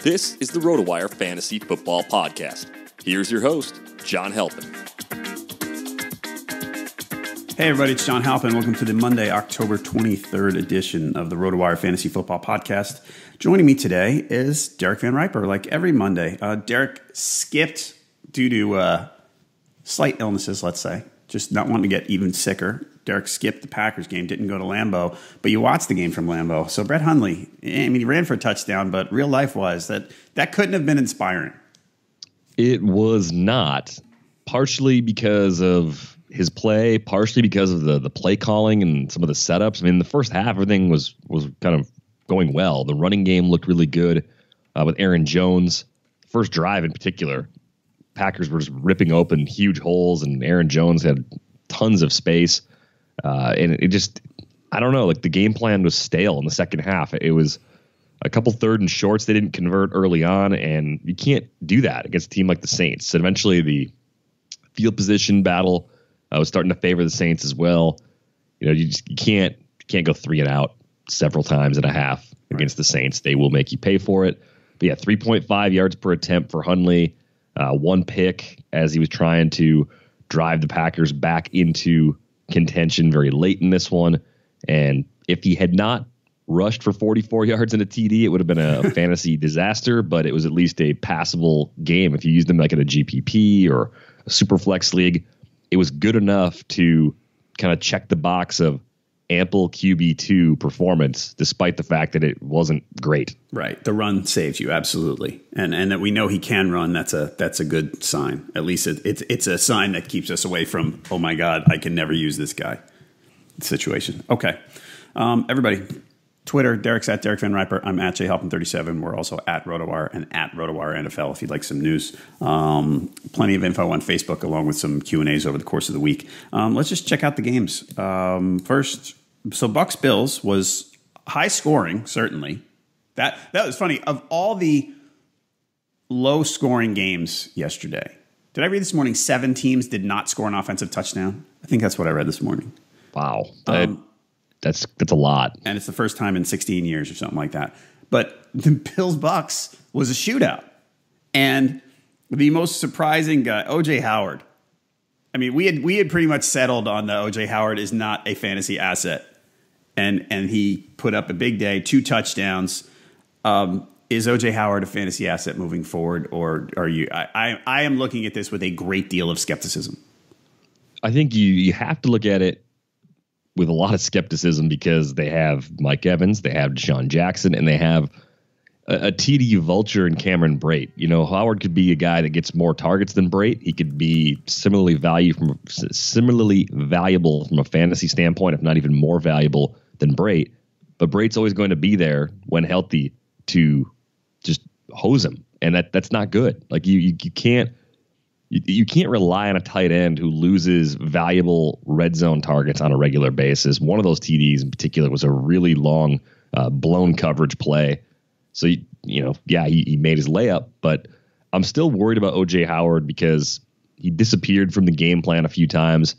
This is the RotoWire Fantasy Football Podcast. Here's your host, John Halpin. Hey everybody, it's John Halpin. Welcome to the Monday, October 23rd edition of the RotoWire Fantasy Football Podcast. Joining me today is Derek VanRiper, like every Monday. Derek skipped due to slight illnesses, let's say. Just not wanting to get even sicker. Derek skipped the Packers game, didn't go to Lambeau, but you watched the game from Lambeau. So Brett Hundley, I mean, he ran for a touchdown, but real life-wise, that couldn't have been inspiring. It was not, partially because of his play, partially because of the play calling and some of the setups. I mean, the first half, everything was kind of going well. The running game looked really good with Aaron Jones. First drive in particular, Packers were just ripping open huge holes, and Aaron Jones had tons of space. And it just, I don't know, like the game plan was stale in the second half. It was a couple third and shorts they didn't convert early on, and you can't do that against a team like the Saints. So eventually the field position battle was starting to favor the Saints as well. You know, you can't go 3 and out several times and a half against the Saints. They will make you pay for it. But yeah, 3.5 yards per attempt for Hundley, 1 pick as he was trying to drive the Packers back into contention very late in this one. And if he had not rushed for 44 yards in a TD, it would have been a fantasy disaster, but it was at least a passable game. If you used them like in a GPP or a super flex league, it was good enough to kind of check the box of ample QB2 performance, despite the fact that it wasn't great. Right. The run saves you. Absolutely. And that we know he can run. That's a good sign. At least it's a sign that keeps us away from, oh my God, I can never use this guy situation. Okay. Everybody, Twitter, Derek's at Derek VanRiper. I'm at JHalpin37. We're also at RotoWire and at RotoWire NFL if you'd like some news. Plenty of info on Facebook along with some Q&As over the course of the week. Let's just check out the games. First, so Bucs Bills was high scoring, certainly. That was funny. Of all the low scoring games yesterday, did I read this morning 7 teams did not score an offensive touchdown? I think that's what I read this morning. Wow. That's a lot. And it's the first time in 16 years or something like that. But the Bills-Bucs was a shootout. And the most surprising guy, O.J. Howard. I mean, we had pretty much settled on the O.J. Howard is not a fantasy asset. And he put up a big day, 2 touchdowns. Is O.J. Howard a fantasy asset moving forward? Or are you? I am looking at this with a great deal of skepticism. I think you have to look at it with a lot of skepticism because they have Mike Evans, they have Deshaun Jackson, and they have a TD vulture in Cameron Brate. You know, Howard could be a guy that gets more targets than Brate. He could be similarly valuable from a fantasy standpoint, if not even more valuable than Brate. But Brate's always going to be there when healthy to just hose him, and that's not good. Like you can't. You can't rely on a tight end who loses valuable red zone targets on a regular basis. One of those TDs in particular was a really long, blown coverage play. So, he made his layup, but I'm still worried about O.J. Howard because he disappeared from the game plan a few times.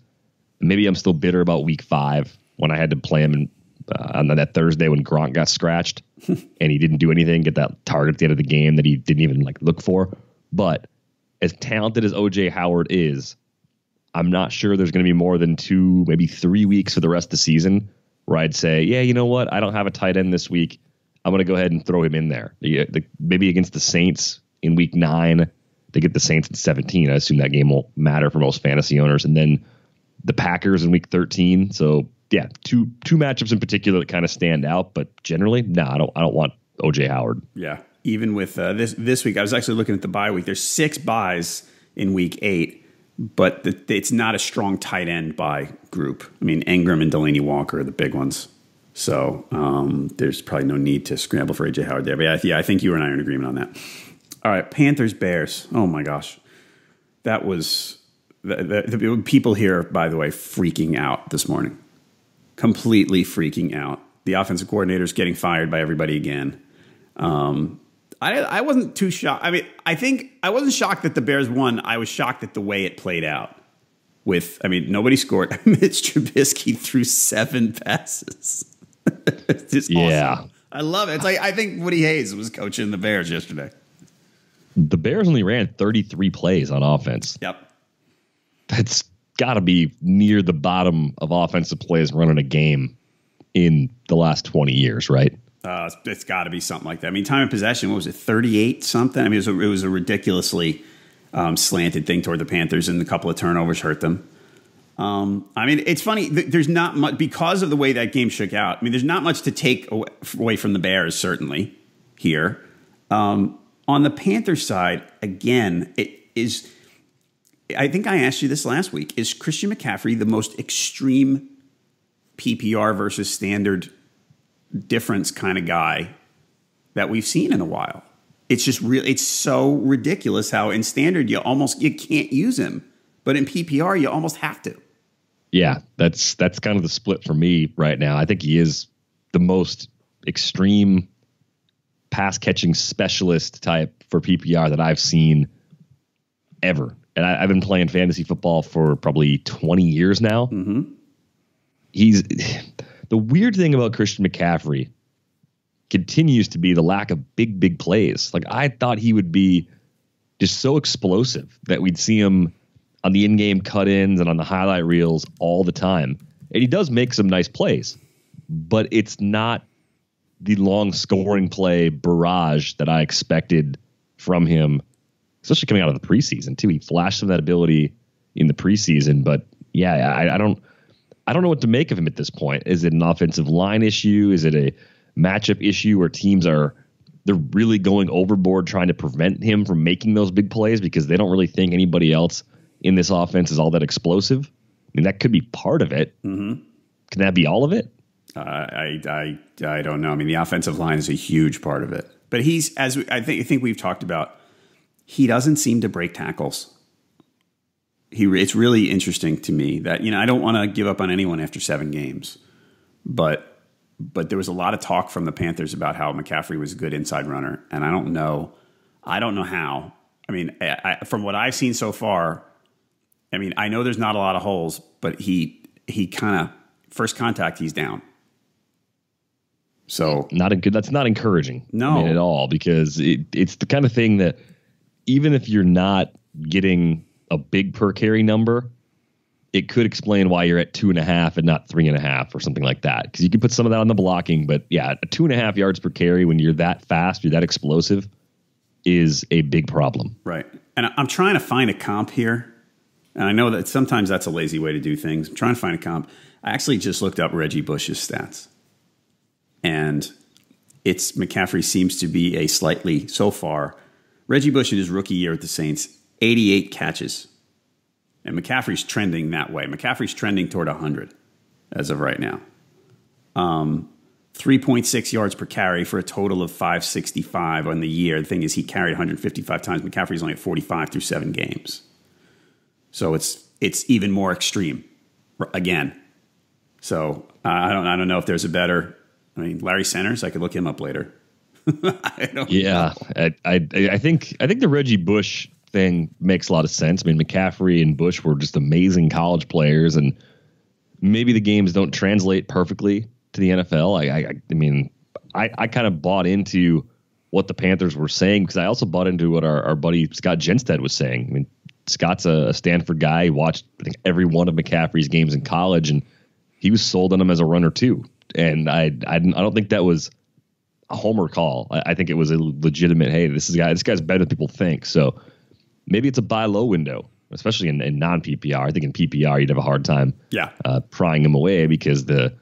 Maybe I'm still bitter about week 5 when I had to play him on that Thursday when Gronk got scratched and he didn't do anything, get that target at the end of the game that he didn't even look for. But as talented as O.J. Howard is, I'm not sure there's going to be more than 2, maybe 3 weeks for the rest of the season where I'd say, yeah, you know what? I don't have a tight end this week. I'm going to go ahead and throw him in there. Maybe against the Saints in week 9, they get the Saints in 17. I assume that game won't matter for most fantasy owners. And then the Packers in week 13. So yeah, two matchups in particular that kind of stand out. But generally, no, I don't want O.J. Howard. Yeah. Even with this week, I was actually looking at the bye week. There's 6 buys in week 8, but it's not a strong tight end bye group. I mean, Engram and Delaney Walker are the big ones. So there's probably no need to scramble for A.J. Howard there. But yeah, I think you and I are in agreement on that. All right, Panthers-Bears. Oh, my gosh. That was the people here, by the way, freaking out this morning. Completely freaking out. The offensive coordinator's getting fired by everybody again. I wasn't too shocked. I mean, I think I wasn't shocked that the Bears won. I was shocked at the way it played out. Nobody scored. Mitch Trubisky threw 7 passes. It's just awesome. I love it. It's like I think Woody Hayes was coaching the Bears yesterday. The Bears only ran 33 plays on offense. Yep. That's got to be near the bottom of offensive plays running a game in the last 20 years, right? It's got to be something like that. I mean, time of possession, what was it, 38 something? I mean, it was a ridiculously slanted thing toward the Panthers, and a couple of turnovers hurt them. I mean, it's funny. There's not much, because of the way that game shook out. I mean, there's not much to take away from the Bears, certainly, here. On the Panthers side, again, it is, I think I asked you this last week, is Christian McCaffrey the most extreme PPR versus standard difference kind of guy that we've seen in a while? It's just really, it's so ridiculous how in standard you can't use him, but in PPR you almost have to. Yeah, that's kind of the split for me right now. I think he is the most extreme pass catching specialist type for PPR that I've seen ever. And I've been playing fantasy football for probably 20 years now. Mm-hmm. The weird thing about Christian McCaffrey continues to be the lack of big plays. Like, I thought he would be just so explosive that we'd see him on the in-game cut-ins and on the highlight reels all the time. And he does make some nice plays, but it's not the long scoring play barrage that I expected from him, especially coming out of the preseason too. He flashed some of that ability in the preseason, but yeah, I don't know what to make of him at this point. Is it an offensive line issue? Is it a matchup issue where they're really going overboard trying to prevent him from making those big plays because they don't really think anybody else in this offense is all that explosive? I mean, that could be part of it. Mm-hmm. Can that be all of it? I don't know. I mean, the offensive line is a huge part of it, but I think we've talked about, he doesn't seem to break tackles. It's really interesting to me that, I don't want to give up on anyone after 7 games, but there was a lot of talk from the Panthers about how McCaffrey was a good inside runner, and I don't know how. I mean, from what I've seen so far, I mean, I know there's not a lot of holes, but he kind of, first contact, he's down. So that's not encouraging. No, at all, because it's the kind of thing that even if you're not getting a big per carry number, it could explain why you're at 2.5 and not 3.5 or something like that. Because you can put some of that on the blocking, but yeah, 2.5 yards per carry when you're that fast, you're that explosive, is a big problem. Right. And I'm trying to find a comp here. And I know that sometimes that's a lazy way to do things. I'm trying to find a comp. I actually just looked up Reggie Bush's stats. And McCaffrey seems to be a slightly, so far, Reggie Bush in his rookie year at the Saints, 88 catches. And McCaffrey's trending that way. McCaffrey's trending toward 100 as of right now. 3.6 yards per carry for a total of 565 on the year. The thing is, he carried 155 times. McCaffrey's only at 45 through 7 games. So it's even more extreme again. So I don't know if there's a better. I mean, Larry Centers, I could look him up later. I don't know. I think the Reggie Bush thing makes a lot of sense. I mean, McCaffrey and Bush were just amazing college players, and maybe the games don't translate perfectly to the NFL. I kind of bought into what the Panthers were saying because I also bought into what our buddy Scott Jenstead was saying. I mean, Scott's a Stanford guy. He watched, I think, every one of McCaffrey's games in college, and he was sold on him as a runner too. And I don't think that was a homer call. I think it was a legitimate, hey, this guy's better than people think. So maybe it's a buy low window, especially in non-PPR. I think in PPR you'd have a hard time prying him away because the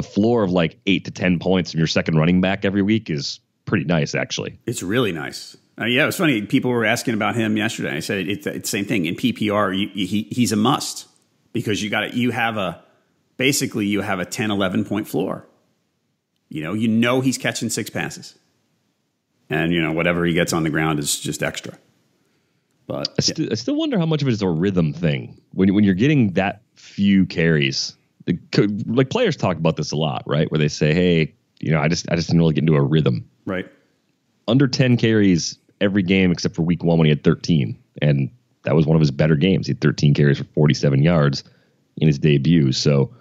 floor of like 8 to 10 points from your second running back every week is pretty nice, actually. It's really nice. Yeah, it was funny. People were asking about him yesterday. I said it's the same thing. In PPR, he's a must because you have a 10, 11 point floor. You know he's catching 6 passes. And, whatever he gets on the ground is just extra. But I still wonder how much of it is a rhythm thing. When you're getting that few carries, like players talk about this a lot, right? Where they say, hey, I just didn't really get into a rhythm. Right. Under 10 carries every game except for week 1 when he had 13. And that was one of his better games. He had 13 carries for 47 yards in his debut. So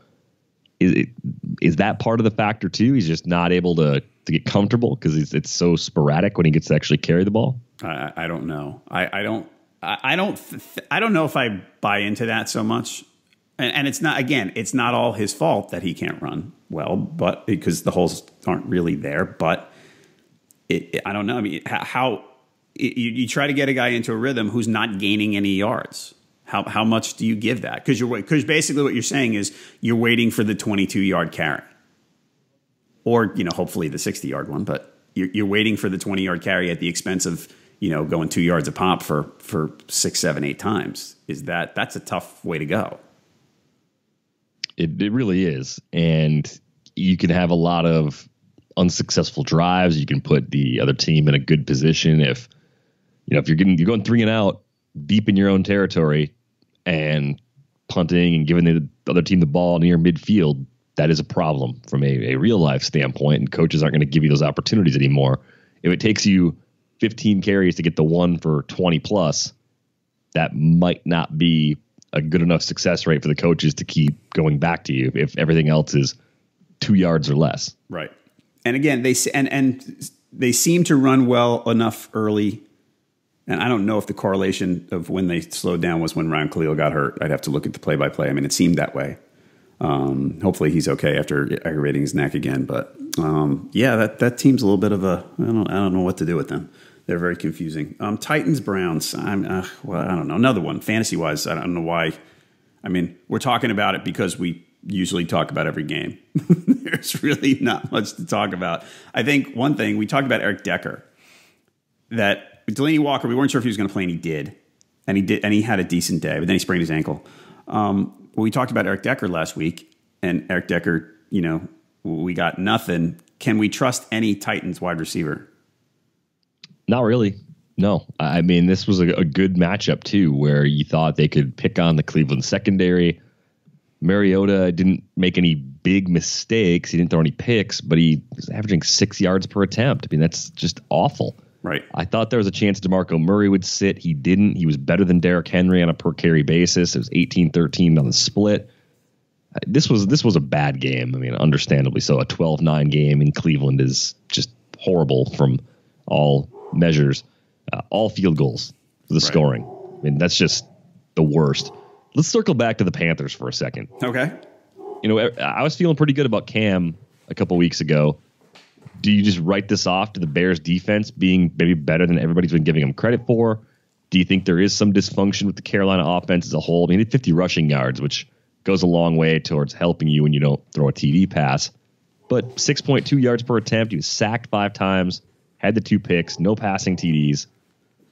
is that part of the factor too? He's just not able to to get comfortable because it's so sporadic when he gets to actually carry the ball? I don't know. I don't know if I buy into that so much. And it's not, again, it's not all his fault that he can't run well, but because the holes aren't really there. But I don't know. I mean, how you try to get a guy into a rhythm who's not gaining any yards. How much do you give that? Because basically what you're saying is you're waiting for the 22-yard carry, or hopefully the 60-yard one. But you're waiting for the 20-yard carry at the expense of going 2 yards a pop for 6, 7, 8 times. That's a tough way to go. It really is. And you can have a lot of unsuccessful drives. You can put the other team in a good position. If you're going 3 and out deep in your own territory and punting and giving the other team the ball near midfield, that is a problem from a real life standpoint. And coaches aren't going to give you those opportunities anymore. If it takes you 15 carries to get the 1 for 20 plus, that might not be a good enough success rate for the coaches to keep going back to you if everything else is 2 yards or less. Right. And again, they seem to run well enough early. And I don't know if the correlation of when they slowed down was when Ryan Khalil got hurt. I'd have to look at the play-by-play. I mean, it seemed that way. Hopefully he's okay after aggravating his neck again. But that team's a little bit of a I don't know what to do with them. They're very confusing. Titans, Browns. I don't know. Another one. Fantasy-wise, I don't know why. I mean, we're talking about it because we usually talk about every game. There's really not much to talk about. I think one thing, we talked about Eric Decker. That Delaney Walker, we weren't sure if he was going to play, and he did. And he had a decent day, but then he sprained his ankle. We talked about Eric Decker last week, and Eric Decker, we got nothing. Can we trust any Titans wide receiver? Not really. No. I mean, this was a good matchup, too, where you thought they could pick on the Cleveland secondary. Mariota didn't make any big mistakes. He didn't throw any picks, but he was averaging 6 yards per attempt. I mean, that's just awful. Right. I thought there was a chance DeMarco Murray would sit. He didn't. He was better than Derrick Henry on a per carry basis. It was 18-13 on the split. This was a bad game. I mean, understandably so. A 12-9 game in Cleveland is just horrible from all measures. All field goals for the scoring. I mean, that's just the worst. Let's circle back to the Panthers for a second. Okay. I was feeling pretty good about Cam a couple weeks ago. Do you just write this off to the Bears defense being maybe better than everybody's been giving them credit for? Do you think there is some dysfunction with the Carolina offense as a whole? I mean, he had 50 rushing yards, which goes a long way towards helping you when you don't throw a TD pass. But 6.2 yards per attempt. He was sacked 5 times, had the 2 picks, no passing TDs.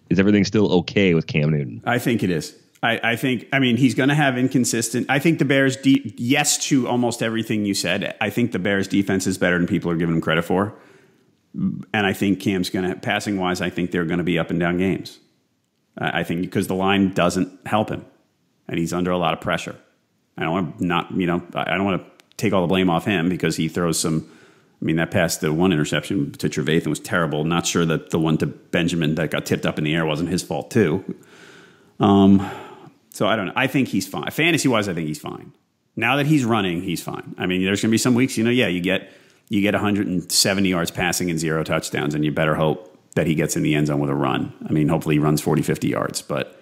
Is everything still okay with Cam Newton? I think it is. I mean, he's going to have inconsistent. I think the Bears, yes to almost everything you said. I think the Bears defense is better than people are giving him credit for. And I think Cam's going to, passing wise, I think they're going to be up and down games. I think because the line doesn't help him and he's under a lot of pressure. I don't want to take all the blame off him because he throws some. I mean, that pass, the one interception to Trevathan was terrible. Not sure that the one to Benjamin that got tipped up in the air wasn't his fault too. So I don't know. I think he's fine. Fantasy-wise, I think he's fine. Now that he's running, he's fine. I mean, there's going to be some weeks, you get 170 yards passing and 0 touchdowns, and you better hope that he gets in the end zone with a run. I mean, hopefully he runs 40, 50 yards. But,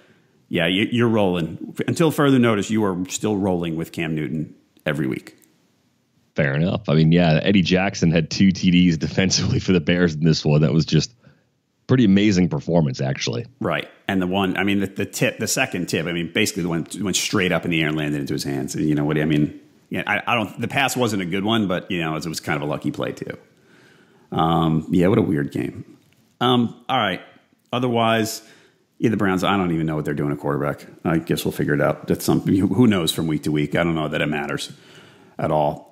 yeah, you're rolling. Until further notice, you are still rolling with Cam Newton every week. Fair enough. I mean, yeah, Eddie Jackson had 2 TDs defensively for the Bears in this one. That was just pretty amazing performance, actually. Right. And the one, I mean, the second tip, I mean, basically the one went straight up in the air and landed into his hands. You know what I mean? Yeah, I don't. The pass wasn't a good one, but it was kind of a lucky play too. Yeah, what a weird game. All right. Otherwise, the Browns. I don't even know what they're doing at quarterback. I guess we'll figure it out. That's something. Who knows from week to week? I don't know that it matters at all.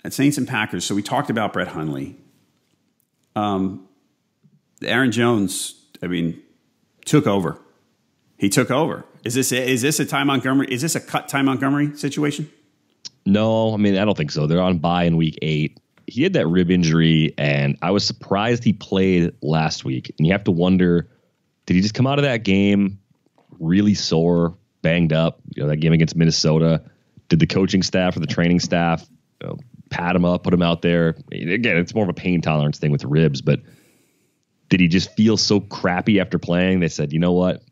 At Saints and Packers. So we talked about Brett Hundley. Aaron Jones. I mean, took over. He took over. Is this a Ty Montgomery? Is this a cut Ty Montgomery situation? No, I mean, I don't think so. They're on bye in week 8. He had that rib injury, and I was surprised he played last week. And you have to wonder, did he just come out of that game really sore, banged up? That game against Minnesota. Did the coaching staff or the training staff pad him up, put him out there. Again, it's more of a pain tolerance thing with the ribs, but did he just feel so crappy after playing? They said, you know what?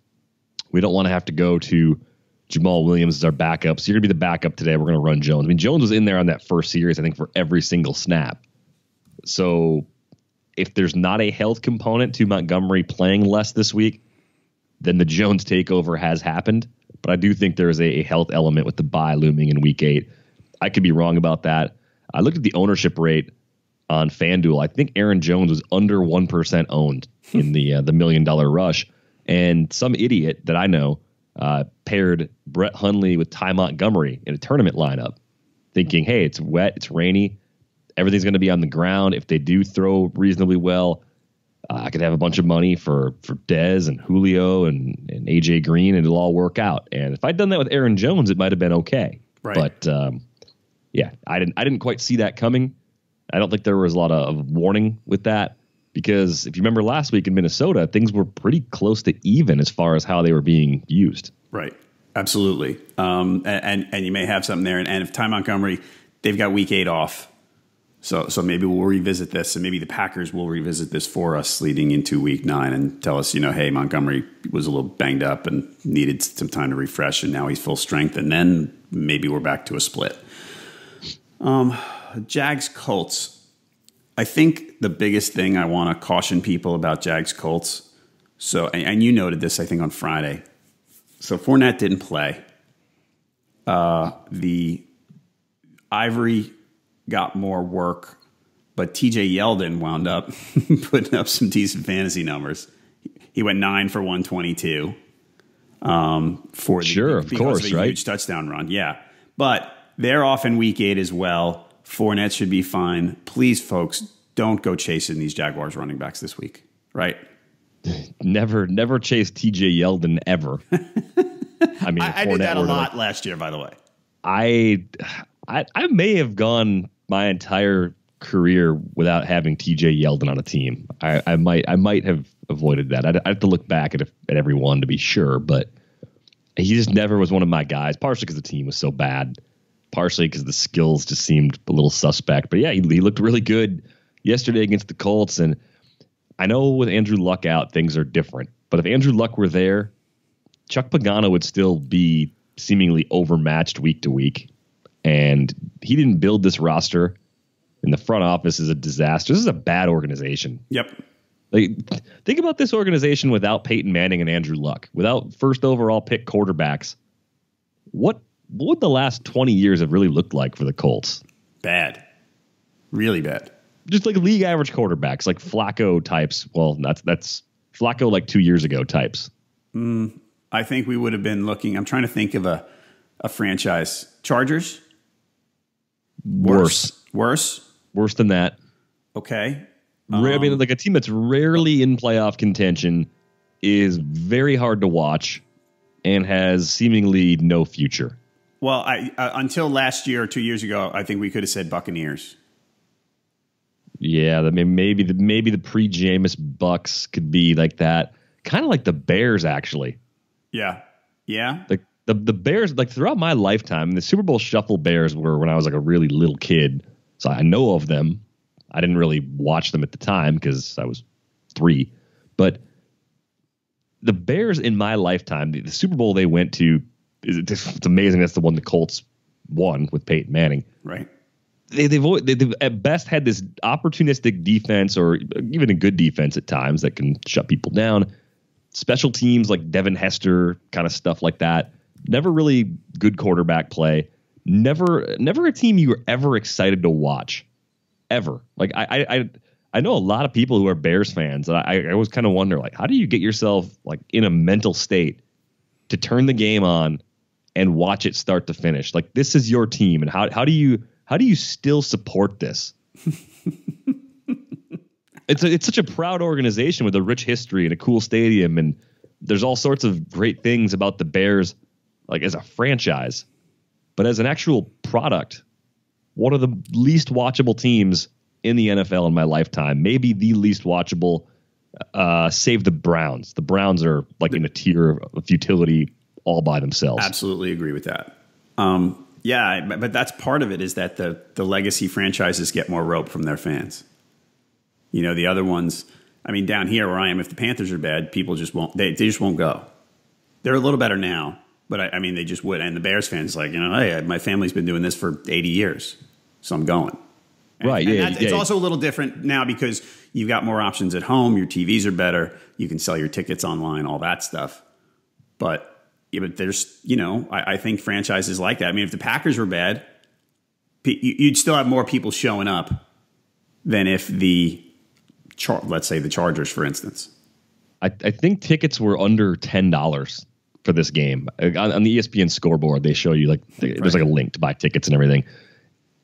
We don't want to have to go to Jamal Williams as our backup. So you're going to be the backup today. We're going to run Jones. I mean, Jones was in there on that first series, I think, for every single snap. So if there's not a health component to Montgomery playing less this week, then the Jones takeover has happened. But I do think there is a health element with the bye looming in week 8. I could be wrong about that. I looked at the ownership rate on FanDuel. I think Aaron Jones was under 1% owned in the $1 million rush. And some idiot that I know paired Brett Hundley with Ty Montgomery in a tournament lineup, thinking, hey, it's wet, it's rainy, everything's going to be on the ground. If they do throw reasonably well, I could have a bunch of money for Dez and Julio and AJ Green, and it'll all work out. And if I'd done that with Aaron Jones, it might have been okay. Right. But yeah, I didn't quite see that coming. I don't think there was a lot of warning with that, because if you remember last week in Minnesota, things were pretty close to even as far as how they were being used. Right. Absolutely. And you may have something there. And if Ty Montgomery, they've got week 8 off. So maybe we'll revisit this, and maybe the Packers will revisit this for us leading into week 9 and tell us, hey, Montgomery was a little banged up and needed some time to refresh, and now he's full strength. And then maybe we're back to a split. Jags Colts. I think the biggest thing I want to caution people about Jags Colts. So, and you noted this, I think, on Friday. So Fournette didn't play. The Ivory got more work, but TJ Yeldon wound up putting up some decent fantasy numbers. He went 9 for 122. For the, of course, of a huge touchdown run. Yeah, but they're off in week 8 as well. Fournette should be fine. Please, folks, don't go chasing these Jaguars running backs this week. Right? Never chase TJ Yeldon ever. I mean, I did that a lot last year, by the way. I may have gone my entire career without having TJ Yeldon on a team. I might have avoided that. I'd have to look back at every one to be sure, but he just never was one of my guys, partially because the team was so bad, partially because the skills just seemed a little suspect. But yeah, he looked really good yesterday against the Colts, and I know with Andrew Luck out, things are different. But if Andrew Luck were there, Chuck Pagano would still be seemingly overmatched week to week. And he didn't build this roster, and the front office is a disaster. This is a bad organization. Yep. Like, think about this organization without Peyton Manning and Andrew Luck, without first overall pick quarterbacks. What would the last 20 years have really looked like for the Colts? Bad. Really bad. Just like league average quarterbacks, like Flacco types. Well, that's Flacco like 2 years ago types. I think we would have been looking. I'm trying to think of a franchise. Chargers? Worse than that. Okay. I mean, like a team that's rarely in playoff contention, is very hard to watch, and has seemingly no future. Well, until last year or 2 years ago, I think we could have said Buccaneers. Yeah, I mean, maybe the pre-Jameis Bucks could be like that, kind of like the Bears, actually. Yeah. Like the Bears, like throughout my lifetime, the Super Bowl Shuffle Bears were when I was like a really little kid, so I know of them. I didn't really watch them at the time because I was 3, but the Bears in my lifetime, the Super Bowl they went to, it's amazing. That's the one the Colts won with Peyton Manning. Right. They've at best had this opportunistic defense, or even a good defense at times that can shut people down. Special teams like Devin Hester, kind of stuff like that. Never really good quarterback play. Never a team you were ever excited to watch. Ever. Like I know a lot of people who are Bears fans, and I always kind of wonder, like, how do you get yourself like in a mental state to turn the game on and watch it start to finish? Like, this is your team, and how do you still support this? It's such a proud organization with a rich history and a cool stadium, and there's all sorts of great things about the Bears, like as a franchise, but as an actual product, one of the least watchable teams in the NFL in my lifetime. Maybe the least watchable, save the Browns. The Browns are like in a tier of futility all by themselves. Absolutely agree with that. Yeah, but that's part of it, is that the legacy franchises get more rope from their fans. You know, the other ones, I mean, down here where I am, if the Panthers are bad, people just won't, they just won't go. They're a little better now, but I mean, they just would. And the Bears fans, like, you know, hey, my family's been doing this for 80 years, so I'm going. Right, And it's also a little different now because you've got more options at home. Your TVs are better. You can sell your tickets online, all that stuff. But there's, you know, I think franchises like that. I mean, if the Packers were bad, you'd still have more people showing up than if let's say the Chargers, for instance. I think tickets were under $10 for this game. On the ESPN scoreboard, they show you there's like a link to buy tickets and everything.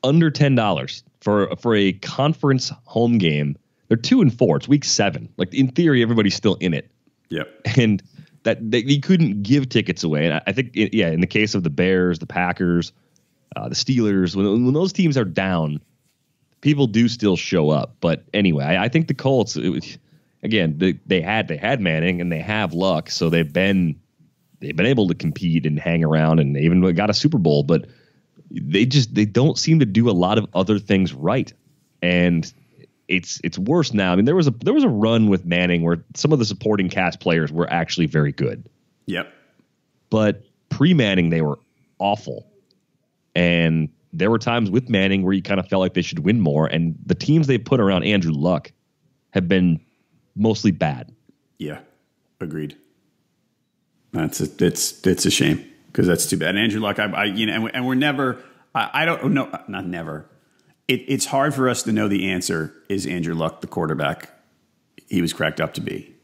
Under $10 for a conference home game. They're 2-4. It's week 7. Like, in theory, everybody's still in it. Yep. And that they couldn't give tickets away. And I think, in the case of the Bears, the Packers, the Steelers, when those teams are down, people do still show up. But anyway, I think the Colts, they had Manning and they have Luck, so they've been able to compete and hang around, and they even got a Super Bowl. But they don't seem to do a lot of other things right, and it's worse now. I mean, there was a run with Manning where some of the supporting cast players were actually very good. Yep. But pre-Manning, they were awful, and there were times with Manning where you kind of felt like they should win more, and the teams they put around Andrew Luck have been mostly bad. Yeah, agreed. It's a shame because that's too bad. And Andrew Luck, and we're never. I don't know, not never. It's hard for us to know the answer. Is Andrew Luck the quarterback he was cracked up to be?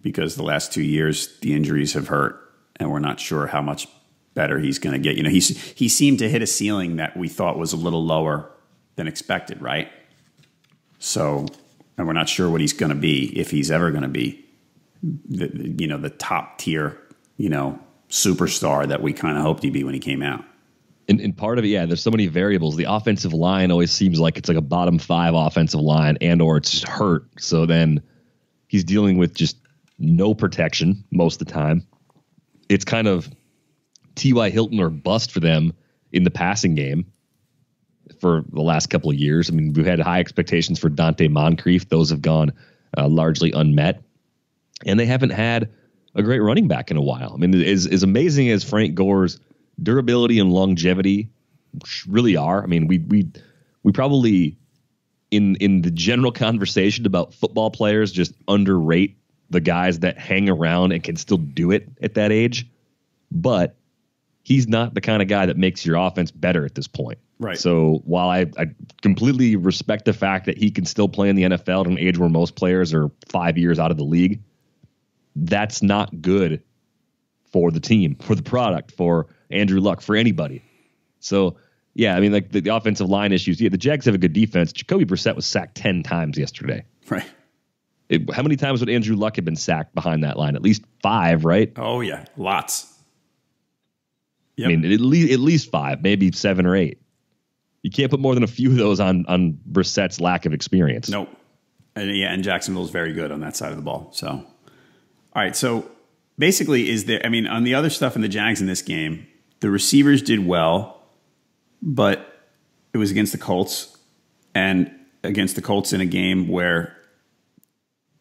Because the last 2 years the injuries have hurt, and we're not sure how much better he's going to get. You know, he seemed to hit a ceiling that we thought was a little lower than expected, right? So, and we're not sure what he's going to be, if he's ever going to be the top tier, superstar that we kind of hoped he'd be when he came out. And part of it, there's so many variables. The offensive line always seems like it's like a bottom 5 offensive line, or it's just hurt. So then he's dealing with just no protection most of the time. It's kind of T.Y. Hilton or bust for them in the passing game for the last couple of years. I mean, we've had high expectations for Dante Moncrief. Those have gone largely unmet. And they haven't had a great running back in a while. I mean, as amazing as Frank Gore's durability and longevity really are. I mean, we probably in the general conversation about football players just underrate the guys that hang around and can still do it at that age. But he's not the kind of guy that makes your offense better at this point. Right. So while I completely respect the fact that he can still play in the NFL at an age where most players are 5 years out of the league, that's not good for the team, for the product, for Andrew Luck, for anybody. So, I mean, like the offensive line issues. The Jags have a good defense. Jacoby Brissett was sacked 10 times yesterday. Right. How many times would Andrew Luck have been sacked behind that line? At least 5, right? Oh, yeah. Lots. Yep. I mean, at least 5, maybe 7 or 8. You can't put more than a few of those on Brissett's lack of experience. Nope. And Jacksonville's very good on that side of the ball. So, all right. So basically, on the other stuff in the Jags in this game, the receivers did well, but it was against the Colts, and against the Colts in a game where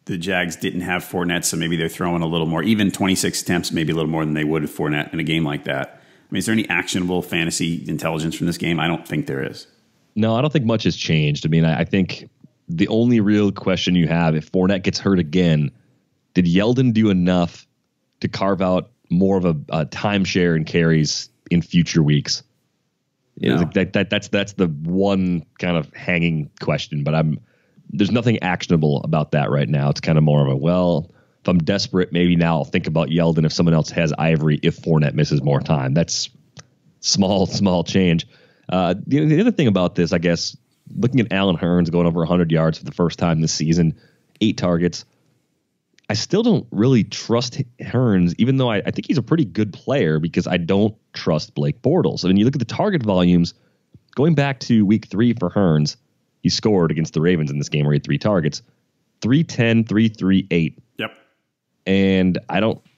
the Jags didn't have Fournette, so maybe they're throwing a little more. Even 26 attempts, maybe a little more than they would with Fournette in a game like that. I mean, is there any actionable fantasy intelligence from this game? I don't think there is. No, I don't think much has changed. I mean, I think the only real question you have, if Fournette gets hurt again, did Yeldon do enough to carve out more of a timeshare and carries in future weeks? No. That's the one kind of hanging question, but there's nothing actionable about that right now. It's kind of more of if I'm desperate, maybe now I'll think about Yeldon if someone else has Ivory if Fournette misses more time. That's small change. The other thing about this, I guess, looking at Allen Hurns going over 100 yards for the first time this season, 8 targets, I still don't really trust Hurns, even though I think he's a pretty good player, because I don't trust Blake Bortles. I mean, you look at the target volumes, going back to week 3 for Hurns, he scored against the Ravens in this game where he had 3 targets, 310, 338. Yep. And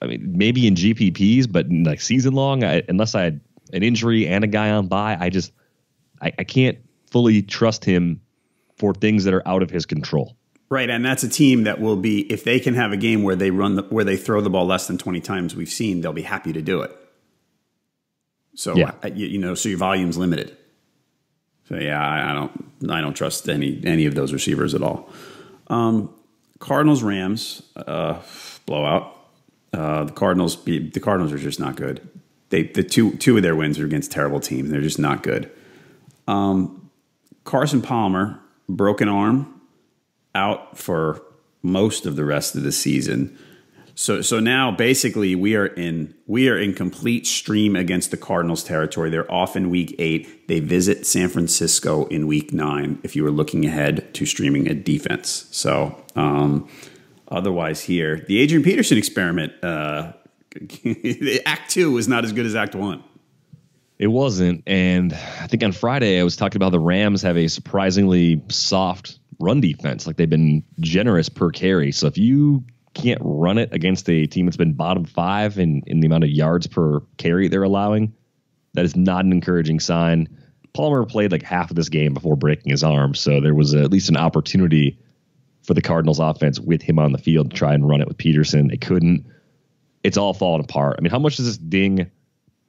maybe in GPPs, but like season long, unless I an injury and a guy on bye, I can't fully trust him for things that are out of his control. Right, and that's a team that will be, if they can have a game where they throw the ball less than 20 times we've seen, they'll be happy to do it. So so your volume's limited. So I don't trust any of those receivers at all. Cardinals Rams blowout. The Cardinals are just not good. The two of their wins are against terrible teams. They're just not good. Carson Palmer, broken arm, out for most of the rest of the season. So now basically we are in complete stream against the Cardinals territory. They're off in week 8. They visit San Francisco in week 9 if you were looking ahead to streaming a defense. So otherwise here, the Adrian Peterson experiment, Act 2 was not as good as Act 1. It wasn't. And I think on Friday I was talking about the Rams have a surprisingly soft run defense. Like they've been generous per carry. So if you can't run it against a team that's been bottom 5 in the amount of yards per carry they're allowing, that is not an encouraging sign. Palmer played like half of this game before breaking his arm. So there was at least an opportunity for the Cardinals offense with him on the field to try and run it with Peterson. They couldn't. It's all falling apart. I mean, how much does this ding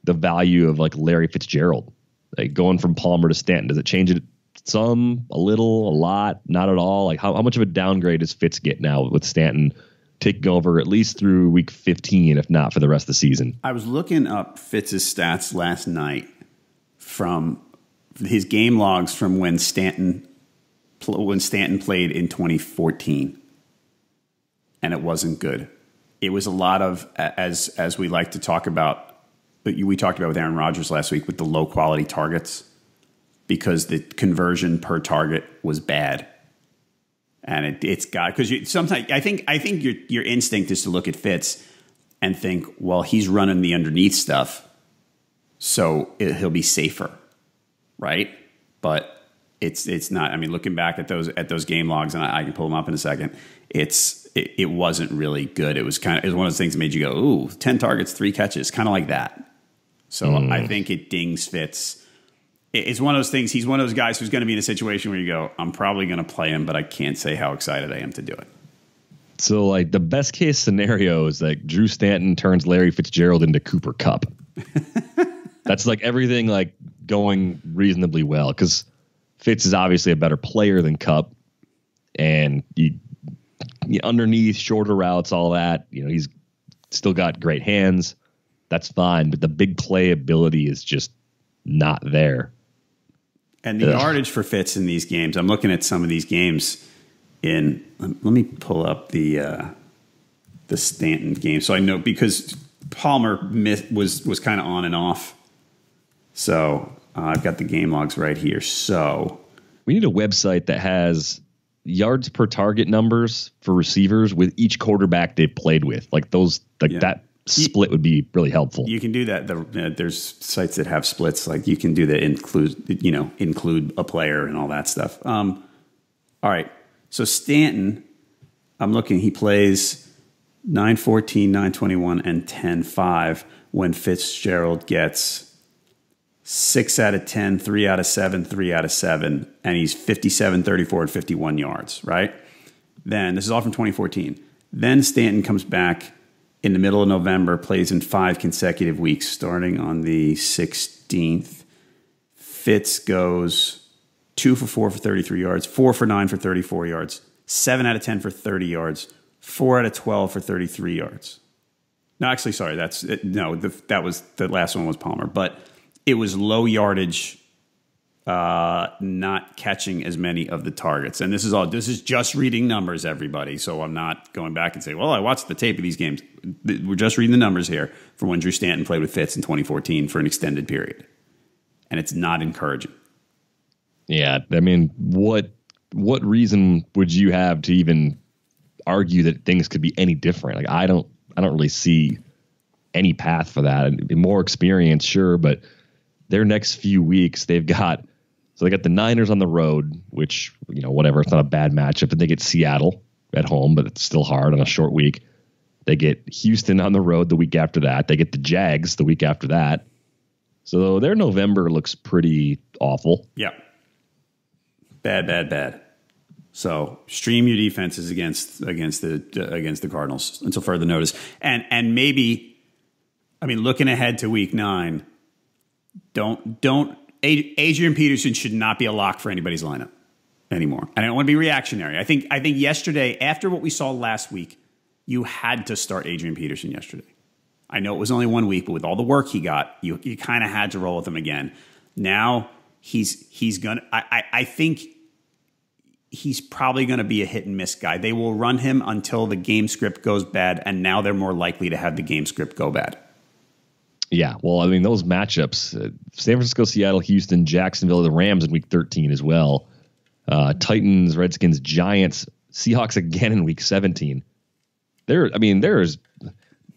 the value of like Larry Fitzgerald? Like going from Palmer to Stanton, does it change it some, a little, a lot, not at all? Like how much of a downgrade does Fitz get now with Stanton taking over at least through week 15, if not for the rest of the season? I was looking up Fitz's stats last night from his game logs from when Stanton played in 2014, and it wasn't good. It was a lot of, as we like to talk about, we talked about with Aaron Rodgers last week, with the low quality targets, because the conversion per target was bad. And it's got, because sometimes I think your instinct is to look at Fitz and think, well, he's running the underneath stuff, so he'll be safer, right? But it's not. I mean, looking back at those game logs, and I can pull them up in a second. It wasn't really good. It was one of those things that made you go, ooh, 10 targets, 3 catches, kind of like that. So I think it dings Fitz. It's one of those things. He's one of those guys who's going to be in a situation where you go, I'm probably going to play him, but I can't say how excited I am to do it. So, like, the best case scenario is like Drew Stanton turns Larry Fitzgerald into Cooper Kupp. That's like everything like going reasonably well, because Fitz is obviously a better player than Kupp, and you underneath shorter routes, all that. He's still got great hands. That's fine, but the big play ability is just not there. And the yardage for Fitz in these games, I'm looking at some of these games let me pull up the Stanton game. So I know, because Palmer was kind of on and off. So I've got the game logs right here. So we need a website that has yards per target numbers for receivers with each quarterback they've played with. Like those, that split would be really helpful. You can do that. There's sites that have splits. Like you can do that, include a player and all that stuff. All right. So Stanton, I'm looking, he plays 9-14, 9-21, and 10-5 when Fitzgerald gets 6 out of 10, 3 out of 7, 3 out of 7, and he's 57, 34, and 51 yards, right? Then, this is all from 2014. Then Stanton comes back in the middle of November, plays in 5 consecutive weeks, starting on the 16th. Fitz goes 2 for 4 for 33 yards, 4 for 9 for 34 yards, 7 out of 10 for 30 yards, 4 out of 12 for 33 yards. No, actually, sorry, the last one was Palmer, but it was low yardage, not catching as many of the targets. And this is just reading numbers, everybody. So I'm not going back and saying, well, I watched the tape of these games. We're just reading the numbers here from when Drew Stanton played with Fitz in 2014 for an extended period. And it's not encouraging. Yeah, I mean, what reason would you have to even argue that things could be any different? Like I don't really see any path for that. More experience, sure, but their next few weeks they got the Niners on the road, which whatever, it's not a bad matchup, and they get Seattle at home, but it's still hard on a short week. They get Houston on the road the week after that. They get the Jags the week after that. So their November looks pretty awful. Yeah. Bad. So stream your defenses against the Cardinals until further notice. And maybe, I mean, looking ahead to week 9, Adrian Peterson should not be a lock for anybody's lineup anymore. And I don't want to be reactionary. I think yesterday, after what we saw last week, you had to start Adrian Peterson yesterday. I know it was only 1 week, but with all the work he got, you kind of had to roll with him again. Now he's gonna. I think he's probably going to be a hit and miss guy. They will run him until the game script goes bad, and now they're more likely to have the game script go bad. Yeah, well, I mean, those matchups, San Francisco, Seattle, Houston, Jacksonville, the Rams in week 13 as well. Titans, Redskins, Giants, Seahawks again in week 17. There's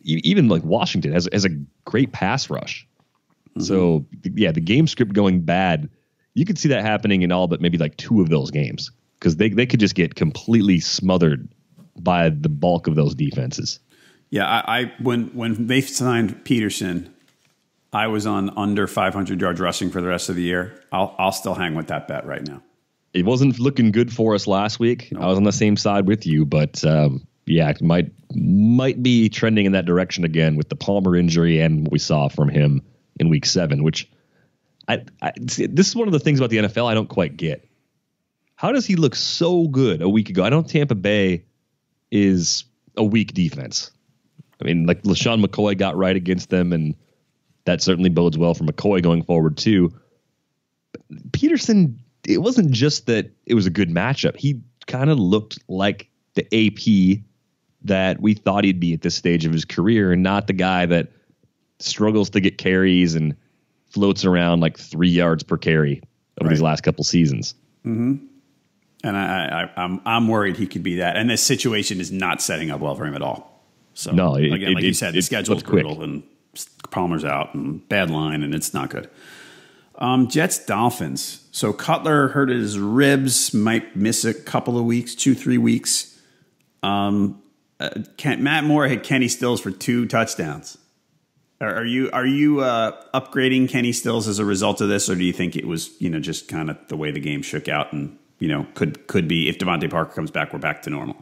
even like Washington has a great pass rush. Mm-hmm. So, yeah, the game script going bad, you could see that happening in all but maybe like 2 of those games because they could just get completely smothered by the bulk of those defenses. Yeah, when they signed Peterson, I was on under 500 yards rushing for the rest of the year. I'll still hang with that bet right now. It wasn't looking good for us last week. Nope. I was on the same side with you, but yeah, it might be trending in that direction again with the Palmer injury and what we saw from him in week 7, which this is one of the things about the NFL I don't quite get. How does he look so good a week ago? I know Tampa Bay is a weak defense. I mean, like LaShawn McCoy got right against them, and that certainly bodes well for McCoy going forward too. But Peterson, it wasn't just that it was a good matchup. He kind of looked like the AP that we thought he'd be at this stage of his career, and not the guy that struggles to get carries and floats around like 3 yards per carry over these last couple seasons. Mm-hmm. And I'm worried he could be that. And this situation is not setting up well for him at all. So no, again, like you said, the schedule's brutal and Palmer's out and bad line, and it's not good. Jets Dolphins. So Cutler hurt his ribs, might miss a couple of weeks, 2-3 weeks. Matt Moore had Kenny Stills for 2 touchdowns. Are you upgrading Kenny Stills as a result of this, or do you think it was just kind of the way the game shook out and could be if Devontae Parker comes back, we're back to normal?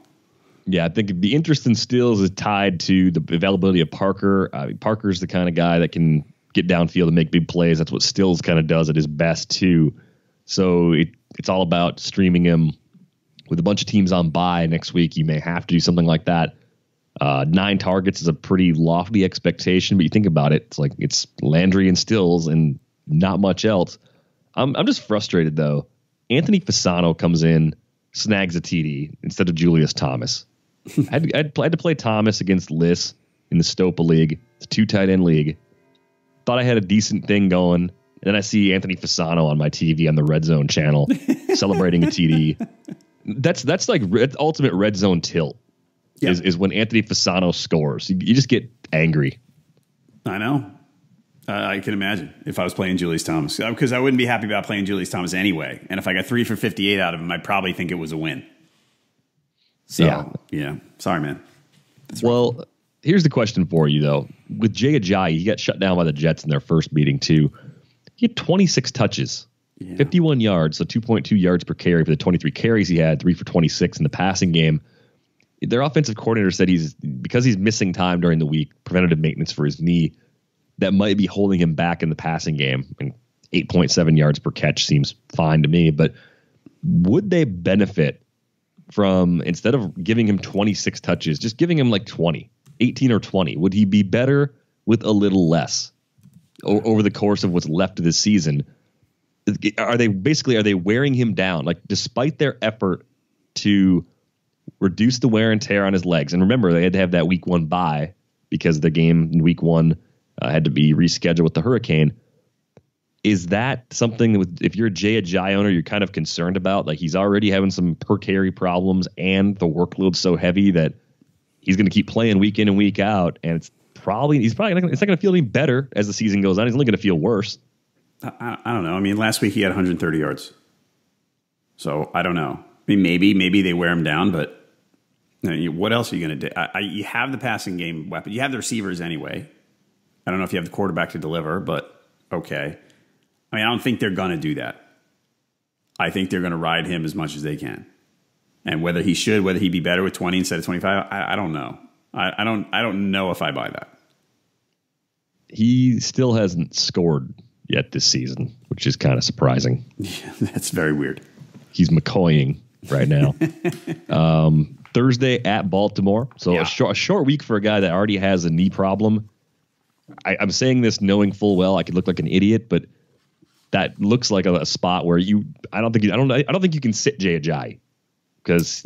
Yeah, I think the interest in Stills is tied to the availability of Parker. Parker's the kind of guy that can get downfield and make big plays. That's what Stills kind of does at his best too. So it's all about streaming him. With a bunch of teams on bye next week, you may have to do something like that. 9 targets is a pretty lofty expectation, but you think about it, it's Landry and Stills and not much else. I'm just frustrated though. Anthony Fasano comes in, snags a TD instead of Julius Thomas. I had to play Thomas against Liss in the Stopa League. It's a 2 tight end league. Thought I had a decent thing going. And then I see Anthony Fasano on my TV on the Red Zone channel celebrating a TD. That's like ultimate red zone tilt. Yeah. Is when Anthony Fasano scores. You just get angry. I know. I can imagine if I was playing Julius Thomas, because I wouldn't be happy about playing Julius Thomas anyway. And if I got 3 for 58 out of him, I'd probably think it was a win. So, yeah. Sorry, man. Well, here's the question for you, though. With Jay Ajayi, he got shut down by the Jets in their first meeting, too. He had 26 touches, 51 yards, so 2.2 yards per carry for the 23 carries he had, 3 for 26 in the passing game. Their offensive coordinator said because he's missing time during the week, preventative maintenance for his knee, that might be holding him back in the passing game. And 8.7 yards per catch seems fine to me, but would they benefit from, instead of giving him 26 touches, just giving him like 20, 18 or 20? Would he be better with a little less over the course of what's left of this season? Are they wearing him down? Like, despite their effort to reduce the wear and tear on his legs, and remember, they had to have that week 1 bye because the game in week 1 had to be rescheduled with the hurricane. Is that something if you're a Jay Ajayi owner, you're kind of concerned about? Like, he's already having some per carry problems, and the workload's so heavy that he's going to keep playing week in and week out, and it's not going to feel any better as the season goes on. He's only going to feel worse. I don't know. I mean, last week he had 130 yards, so I don't know. I mean, maybe they wear him down, but what else are you going to do? You have the passing game weapon. You have the receivers anyway. I don't know if you have the quarterback to deliver, but Okay. I mean, I don't think they're going to do that. I think they're going to ride him as much as they can. And whether he'd be better with 20 instead of 25, I don't know. I don't know if I buy that. He still hasn't scored yet this season, which is kind of surprising. Yeah, that's very weird. He's McCoying right now. Thursday at Baltimore. So a short week for a guy that already has a knee problem. I'm saying this knowing full well I could look like an idiot, but that looks like a spot where I don't think you can sit Jay Ajayi because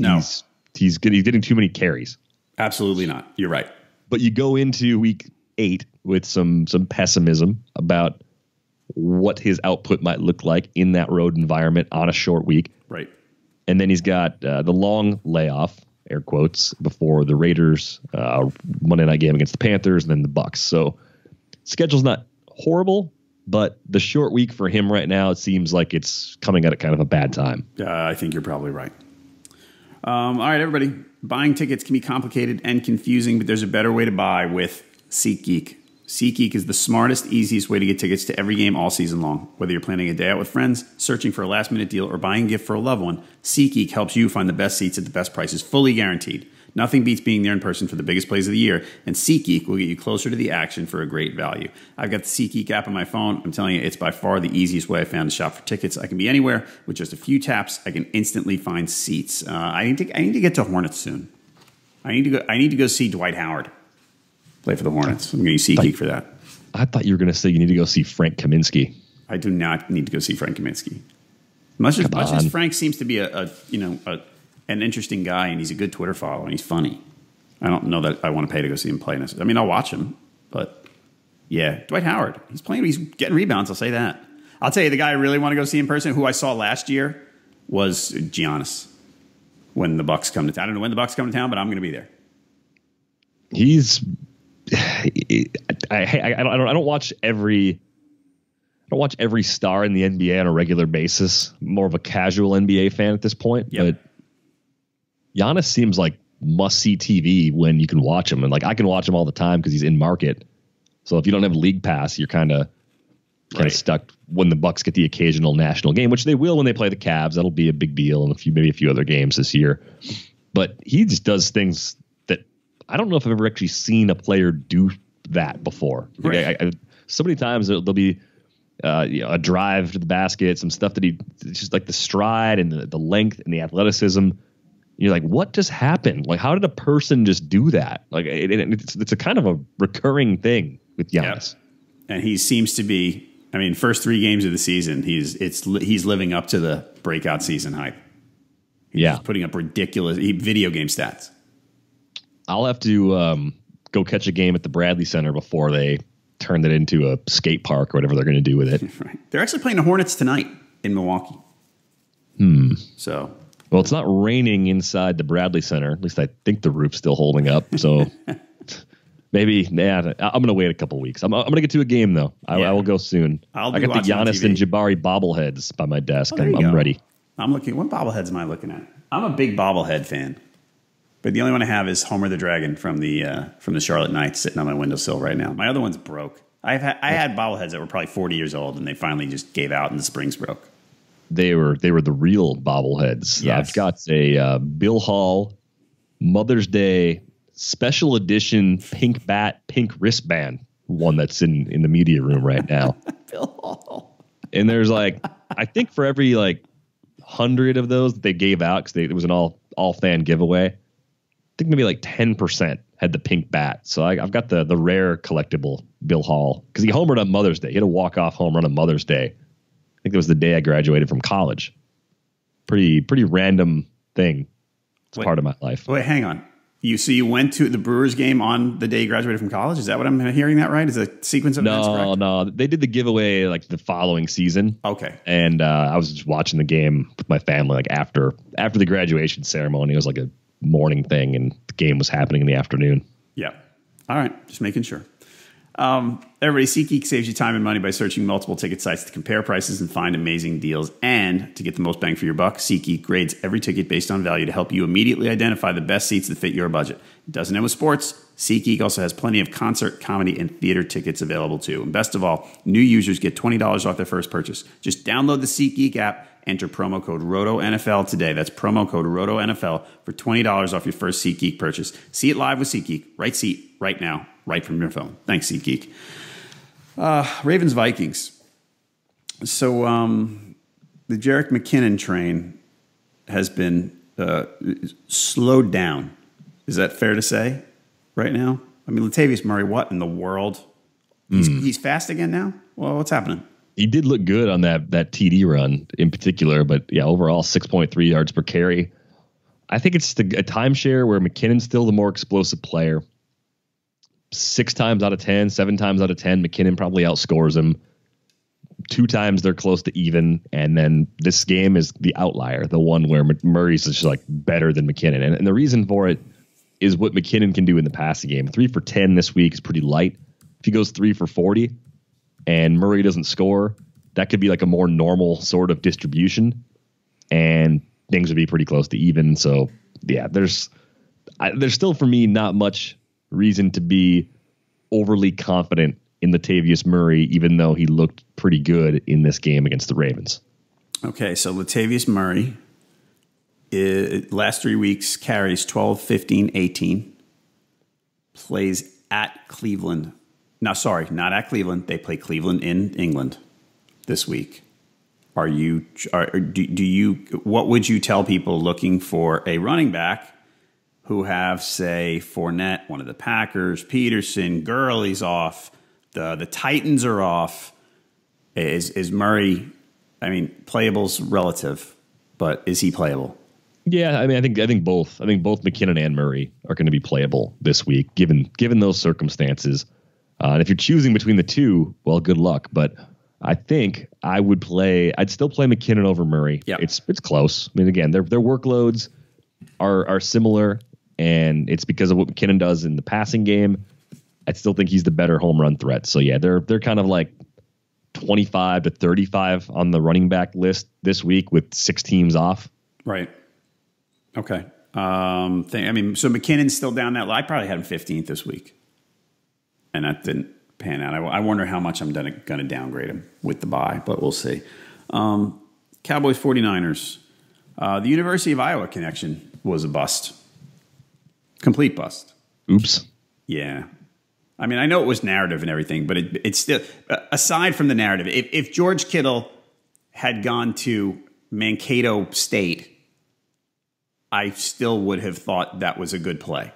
he's getting too many carries. Absolutely not. You're right. But you go into week 8 with some pessimism about what his output might look like in that road environment on a short week. Right. And then he's got the long layoff, air quotes, before the Raiders, Monday night game against the Panthers, and then the Bucks. So schedule's not horrible, but the short week for him right now, it seems like it's coming at a kind of a bad time. I think you're probably right. All right, everybody. Buying tickets can be complicated and confusing, but there's a better way to buy with SeatGeek. SeatGeek is the smartest, easiest way to get tickets to every game all season long. Whether you're planning a day out with friends, searching for a last-minute deal, or buying a gift for a loved one, SeatGeek helps you find the best seats at the best prices, fully guaranteed. Nothing beats being there in person for the biggest plays of the year, and SeatGeek will get you closer to the action for a great value. I've got the SeatGeek app on my phone. I'm telling you, it's by far the easiest way I found to shop for tickets. I can be anywhere. With just a few taps, I can instantly find seats. I need to get to Hornets soon. I need to go see Dwight Howard play for the Hornets. I'm going to use SeatGeek for that. I thought you were going to say you need to go see Frank Kaminsky. I do not need to go see Frank Kaminsky. Much as Frank seems to be an interesting guy, and he's a good Twitter follower, and he's funny. I don't know that I want to pay to go see him play. I mean, I'll watch him, but yeah, Dwight Howard. He's playing. He's getting rebounds. I'll say that. I'll tell you, the guy I really want to go see in person, who I saw last year, was Giannis. When the Bucks come to town, I don't know when the Bucks come to town, but I'm going to be there. I don't watch every star in the NBA on a regular basis. More of a casual NBA fan at this point. Yep. But Giannis seems like must-see TV when you can watch him. And like I can watch him all the time because he's in market. So if you don't have a league pass, you're kind of stuck when the Bucks get the occasional national game, which they will when they play the Cavs. That'll be a big deal, and maybe a few other games this year. But he just does things that I don't know if I've ever actually seen a player do that before. Right. Like so many times there'll be a drive to the basket, some stuff that it's just like the stride and the length and the athleticism. You're like, what just happened? Like, how did a person just do that? Like, it's a kind of a recurring thing with Giannis. Yep. And he seems to be. I mean, first 3 games of the season, he's living up to the breakout season hype. He's putting up ridiculous video game stats. I'll have to go catch a game at the Bradley Center before they turn it into a skate park or whatever they're going to do with it. Right. They're actually playing the Hornets tonight in Milwaukee. So, well, it's not raining inside the Bradley Center. At least I think the roof's still holding up. So. Maybe, I'm going to wait a couple weeks. I'm going to get to a game, though. I will go soon. I got the Giannis and Jabari bobbleheads by my desk. I'm ready. I'm looking. What bobbleheads am I looking at? I'm a big bobblehead fan. But the only one I have is Homer the Dragon from the Charlotte Knights sitting on my windowsill right now. My other one's broke. I had bobbleheads that were probably 40 years old, and they finally just gave out and the springs broke. They were the real bobbleheads. Yes. I've got a Bill Hall Mother's Day special edition pink bat, pink wristband, one that's in the media room right now. And there's I think for every 100 of those that they gave out, because it was an all fan giveaway, I think maybe 10% had the pink bat. So I've got the rare collectible Bill Hall, because he homered on Mother's Day. He had a walk-off home run on Mother's Day. I think it was the day I graduated from college. Pretty random thing. It's part of my life. Wait, hang on. You went to the Brewers game on the day you graduated from college? Is that what I'm hearing that right? Is the sequence of events correct? No. They did the giveaway the following season. Okay. And I was just watching the game with my family after the graduation ceremony. It was a morning thing, and the game was happening in the afternoon. Yeah. All right. Just making sure. Everybody, SeatGeek saves you time and money by searching multiple ticket sites to compare prices and find amazing deals. And to get the most bang for your buck, SeatGeek grades every ticket based on value to help you immediately identify the best seats that fit your budget. It doesn't end with sports. SeatGeek also has plenty of concert, comedy, and theater tickets available too. And best of all, new users get $20 off their first purchase. Just download the SeatGeek app, enter promo code RotoNFL today. That's promo code RotoNFL for $20 off your first SeatGeek purchase. See it live with SeatGeek. Right seat, right now, right from your phone. Thanks, SeatGeek. Ravens-Vikings. So the Jerick McKinnon train has been slowed down. Is that fair to say right now? I mean, Latavius Murray, what in the world? He's fast again now? Well, what's happening? He did look good on that TD run in particular, but yeah, overall 6.3 yards per carry. I think it's a timeshare where McKinnon's still the more explosive player. 7 times out of 10, McKinnon probably outscores him. 2 times they're close to even, and then this game is the outlier, the one where Murray's just like better than McKinnon. And the reason for it is what McKinnon can do in the passing game. 3 for 10 this week is pretty light. If he goes 3 for 40 and Murray doesn't score, that could be like a more normal sort of distribution, and things would be pretty close to even. So yeah, there's still for me not much reason to be overly confident in Latavius Murray, even though he looked pretty good in this game against the Ravens. Okay, so Latavius Murray, last 3 weeks, carries 12, 15, 18. Plays at Cleveland. No, sorry, not at Cleveland. They play Cleveland in England this week. What would you tell people looking for a running back who have, say, Fournette, one of the Packers, Peterson, Gurley's off, the Titans are off. Is Murray, I mean, playable's relative, but is he playable? Yeah, I mean, I think both. I think both McKinnon and Murray are going to be playable this week, given those circumstances. And if you're choosing between the two, well, good luck. But I think I'd still play McKinnon over Murray. Yep. It's close. I mean, again, their workloads are similar, and it's because of what McKinnon does in the passing game. I still think he's the better home run threat. So yeah, they're kind of like 25 to 35 on the running back list this week with 6 teams off. Right. Okay. So McKinnon's still down that low. I probably had him 15th this week, and that didn't pan out. I wonder how much I'm going to downgrade him with the bye, but we'll see. Cowboys 49ers. The University of Iowa connection was a bust. Complete bust. Oops. Yeah. I mean, I know it was narrative and everything, but it's still, aside from the narrative, if George Kittle had gone to Mankato State, I still would have thought that was a good play.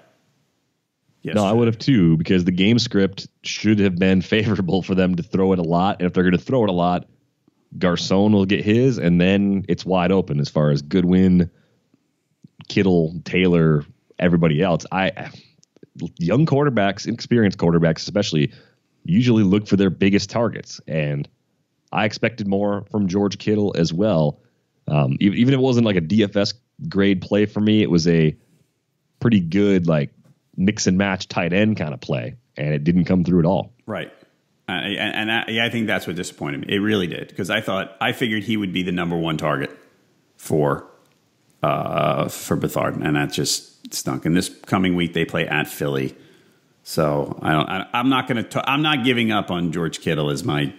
Yes, no, I would have too, because the game script should have been favorable for them to throw it a lot. And if they're going to throw it a lot, Garcon will get his, and then it's wide open as far as Goodwin, Kittle, Taylor, everybody else. Young quarterbacks, inexperienced quarterbacks especially, usually look for their biggest targets. And I expected more from George Kittle as well. Even if it wasn't like a DFS grade play for me, it was a pretty good like mix and match tight end kind of play, and it didn't come through at all. Right. I think that's what disappointed me. It really did, because I figured he would be the number 1 target for Bethard, and that just stunk. And this coming week they play at Philly, so I'm not giving up on George Kittle as my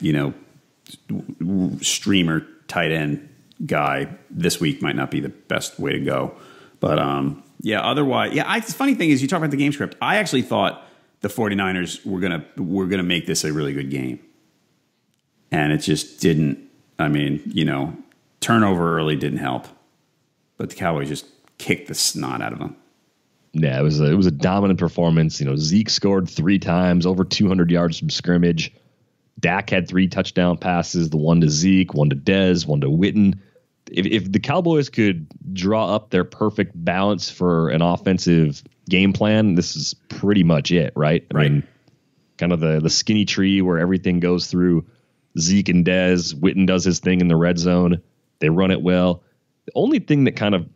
streamer tight end guy. This week might not be the best way to go, but otherwise, the funny thing is, you talk about the game script. I actually thought the 49ers were gonna make this a really good game, and it just didn't. I mean, turnover early didn't help, but the Cowboys just kicked the snot out of them. Yeah, it was a dominant performance. Zeke scored 3 times, over 200 yards from scrimmage. Dak had 3 touchdown passes, the one to Zeke, one to Dez, one to Witten. If the Cowboys could draw up their perfect balance for an offensive game plan, this is pretty much it, right? I mean, kind of the skinny tree where everything goes through Zeke and Dez. Witten does his thing in the red zone. They run it well. The only thing that kind of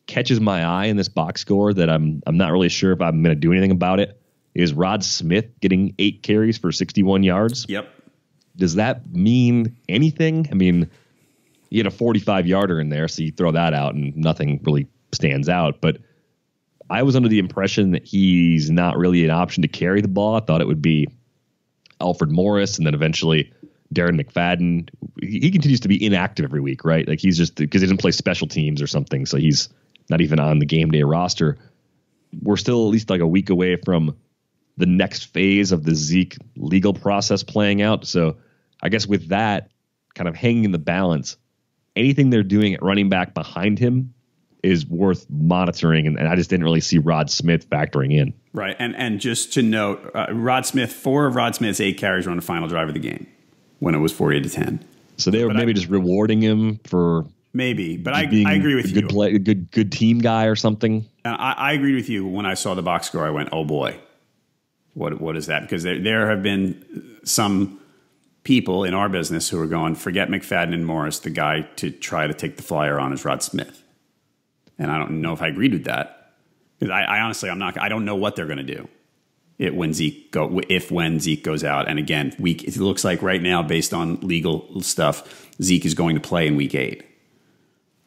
catches my eye in this box score that I'm not really sure if I'm going to do anything about it is Rod Smith getting 8 carries for 61 yards. Yep. Does that mean anything? I mean, he had a 45-yarder in there, so you throw that out and nothing really stands out. But I was under the impression that he's not really an option to carry the ball. I thought it would be Alfred Morris and then eventually Darren McFadden. He continues to be inactive every week, right? Like he's just because he doesn't play special teams or something. So he's not even on the game day roster. We're still at least like a week away from the next phase of the Zeke legal process playing out. So I guess with that kind of hanging in the balance, anything they're doing at running back behind him is worth monitoring. And I just didn't really see Rod Smith factoring in. Right. And just to note, Rod Smith, 4 of Rod Smith's 8 carries were on the final drive of the game when it was 48-10. So they were maybe just rewarding him for maybe, but I agree with you. Good team guy or something. I agreed with you when I saw the box score. I went, oh boy, what is that? Because there have been some people in our business who are going, forget McFadden and Morris. The guy to try to take the flyer on is Rod Smith, and I don't know if I agreed with that because I honestly I don't know what they're going to do when Zeke goes out. And again, it looks like right now, based on legal stuff, Zeke is going to play in week 8.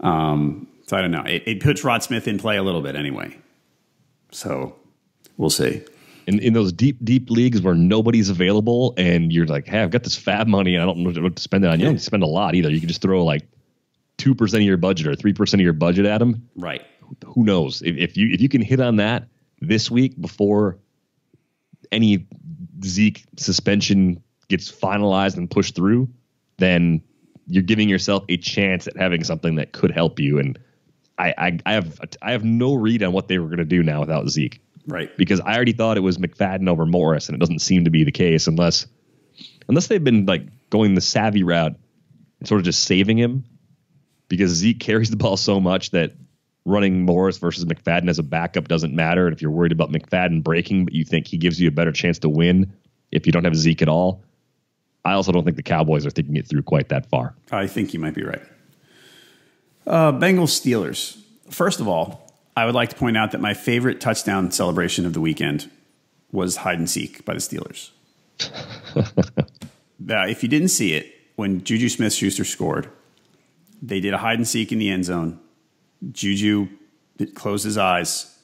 So I don't know. It puts Rod Smith in play a little bit anyway. So we'll see. In those deep leagues where nobody's available and you're like, hey, I've got this fab money and I don't know what to spend it on. You don't spend a lot either. You can just throw like 2% of your budget or 3% of your budget at them. Right. Who knows? If you can hit on that this week before any Zeke suspension gets finalized and pushed through, then you're giving yourself a chance at having something that could help you. And I have no read on what they were going to do now without Zeke. Right. Because I already thought it was McFadden over Morris, and it doesn't seem to be the case unless they've been like going the savvy route and sort of just saving him, because Zeke carries the ball so much that running Morris versus McFadden as a backup doesn't matter. And if you're worried about McFadden breaking, but you think he gives you a better chance to win if you don't have Zeke at all, I also don't think the Cowboys are thinking it through quite that far. I think you might be right. Bengals Steelers. First of all, I would like to point out that my favorite touchdown celebration of the weekend was hide and seek by the Steelers. If you didn't see it, when Juju Smith-Schuster scored, they did a hide and seek in the end zone. Juju closed his eyes.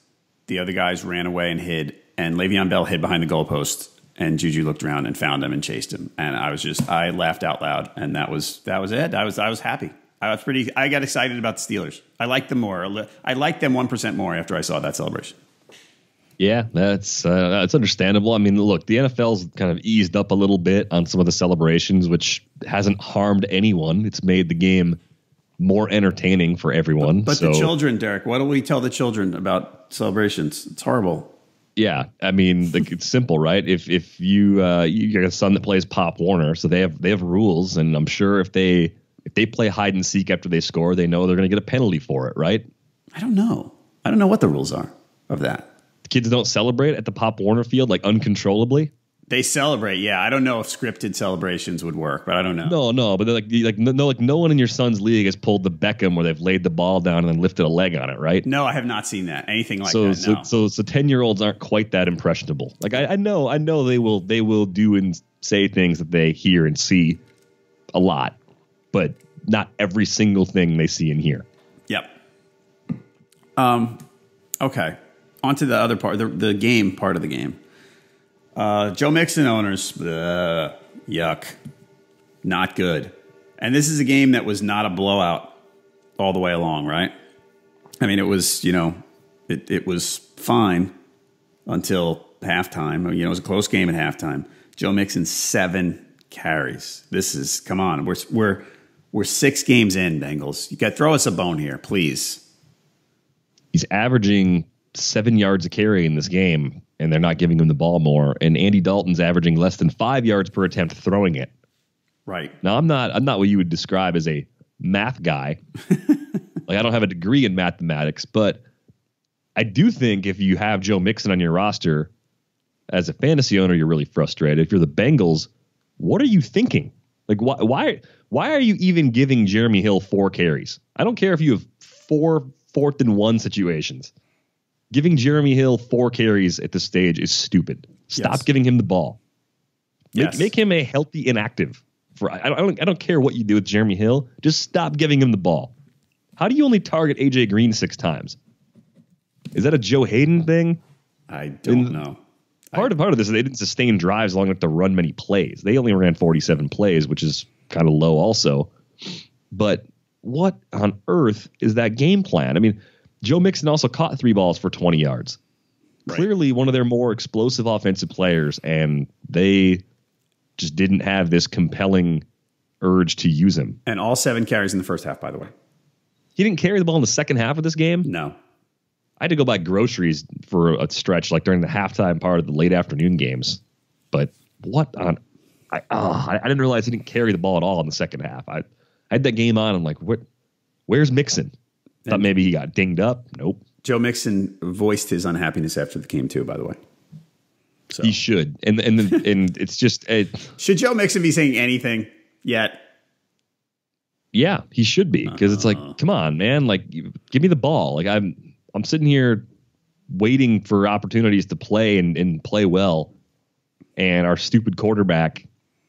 The other guys ran away and hid, and Le'Veon Bell hid behind the goalpost, and Juju looked around and found him and chased him. And I laughed out loud, and that was it. I was happy. I got excited about the Steelers. I liked them more. I liked them 1% more after I saw that celebration. Yeah, that's understandable. I mean, look, the NFL's kind of eased up a little bit on some of the celebrations, which hasn't harmed anyone. It's made the game more entertaining for everyone. But the children, Derek, what do we tell the children about celebrations? It's horrible. Yeah, I mean, like, it's simple, right? If you got a son that plays Pop Warner, so they have rules, and I'm sure if they play hide and seek after they score, they know they're going to get a penalty for it, right? I don't know what the rules are of that. The kids don't celebrate at the Pop Warner field like uncontrollably. They celebrate, yeah. I don't know if scripted celebrations would work, but I don't know. No, but no one in your son's league has pulled the Beckham where they've laid the ball down and then lifted a leg on it, right? No, I have not seen that. Anything like that. No. So 10-year-olds aren't quite that impressionable. Like I know they will do and say things that they hear and see a lot, but not every single thing they see and hear. Yep. Okay. On to the other part, the game part of the game. Joe Mixon owners, yuck. Not good. And this is a game that was not a blowout all the way along, right? I mean, it was, it was fine until halftime. It was a close game at halftime. Joe Mixon, 7 carries. This is, come on. We're 6 games in, Bengals. You got to throw us a bone here, please. He's averaging 7 yards a carry in this game, and they're not giving him the ball more. And Andy Dalton's averaging less than 5 yards per attempt throwing it. Right. Now, I'm not what you would describe as a math guy. Like, I don't have a degree in mathematics, but I do think if you have Joe Mixon on your roster as a fantasy owner, you're really frustrated. If you're the Bengals, what are you thinking? Like, why are you even giving Jeremy Hill 4 carries? I don't care if you have 4 4th and 1 situations. Giving Jeremy Hill 4 carries at this stage is stupid. Stop giving him the ball. Make him a healthy inactive. I don't care what you do with Jeremy Hill. Just stop giving him the ball. How do you only target AJ Green 6 times? Is that a Joe Hayden thing? I don't know. Part of this is they didn't sustain drives long enough to run many plays. They only ran 47 plays, which is kind of low also. But what on earth is that game plan? I mean, Joe Mixon also caught 3 balls for 20 yards. Right. Clearly one of their more explosive offensive players, and they just didn't have this compelling urge to use him. And all 7 carries in the first half, by the way. He didn't carry the ball in the second half of this game? No. I had to go buy groceries for a stretch, like during the halftime part of the late afternoon games. But what on... I didn't realize he didn't carry the ball at all in the second half. I had that game on. I'm like, where's Mixon? Thought maybe he got dinged up. Nope. Joe Mixon voiced his unhappiness after the game too, by the way. So. He should. And it's just... should Joe Mixon be saying anything yet? Yeah, he should be. Because it's like, come on, man. Like, give me the ball. Like, I'm sitting here waiting for opportunities to play and play well, and our stupid quarterback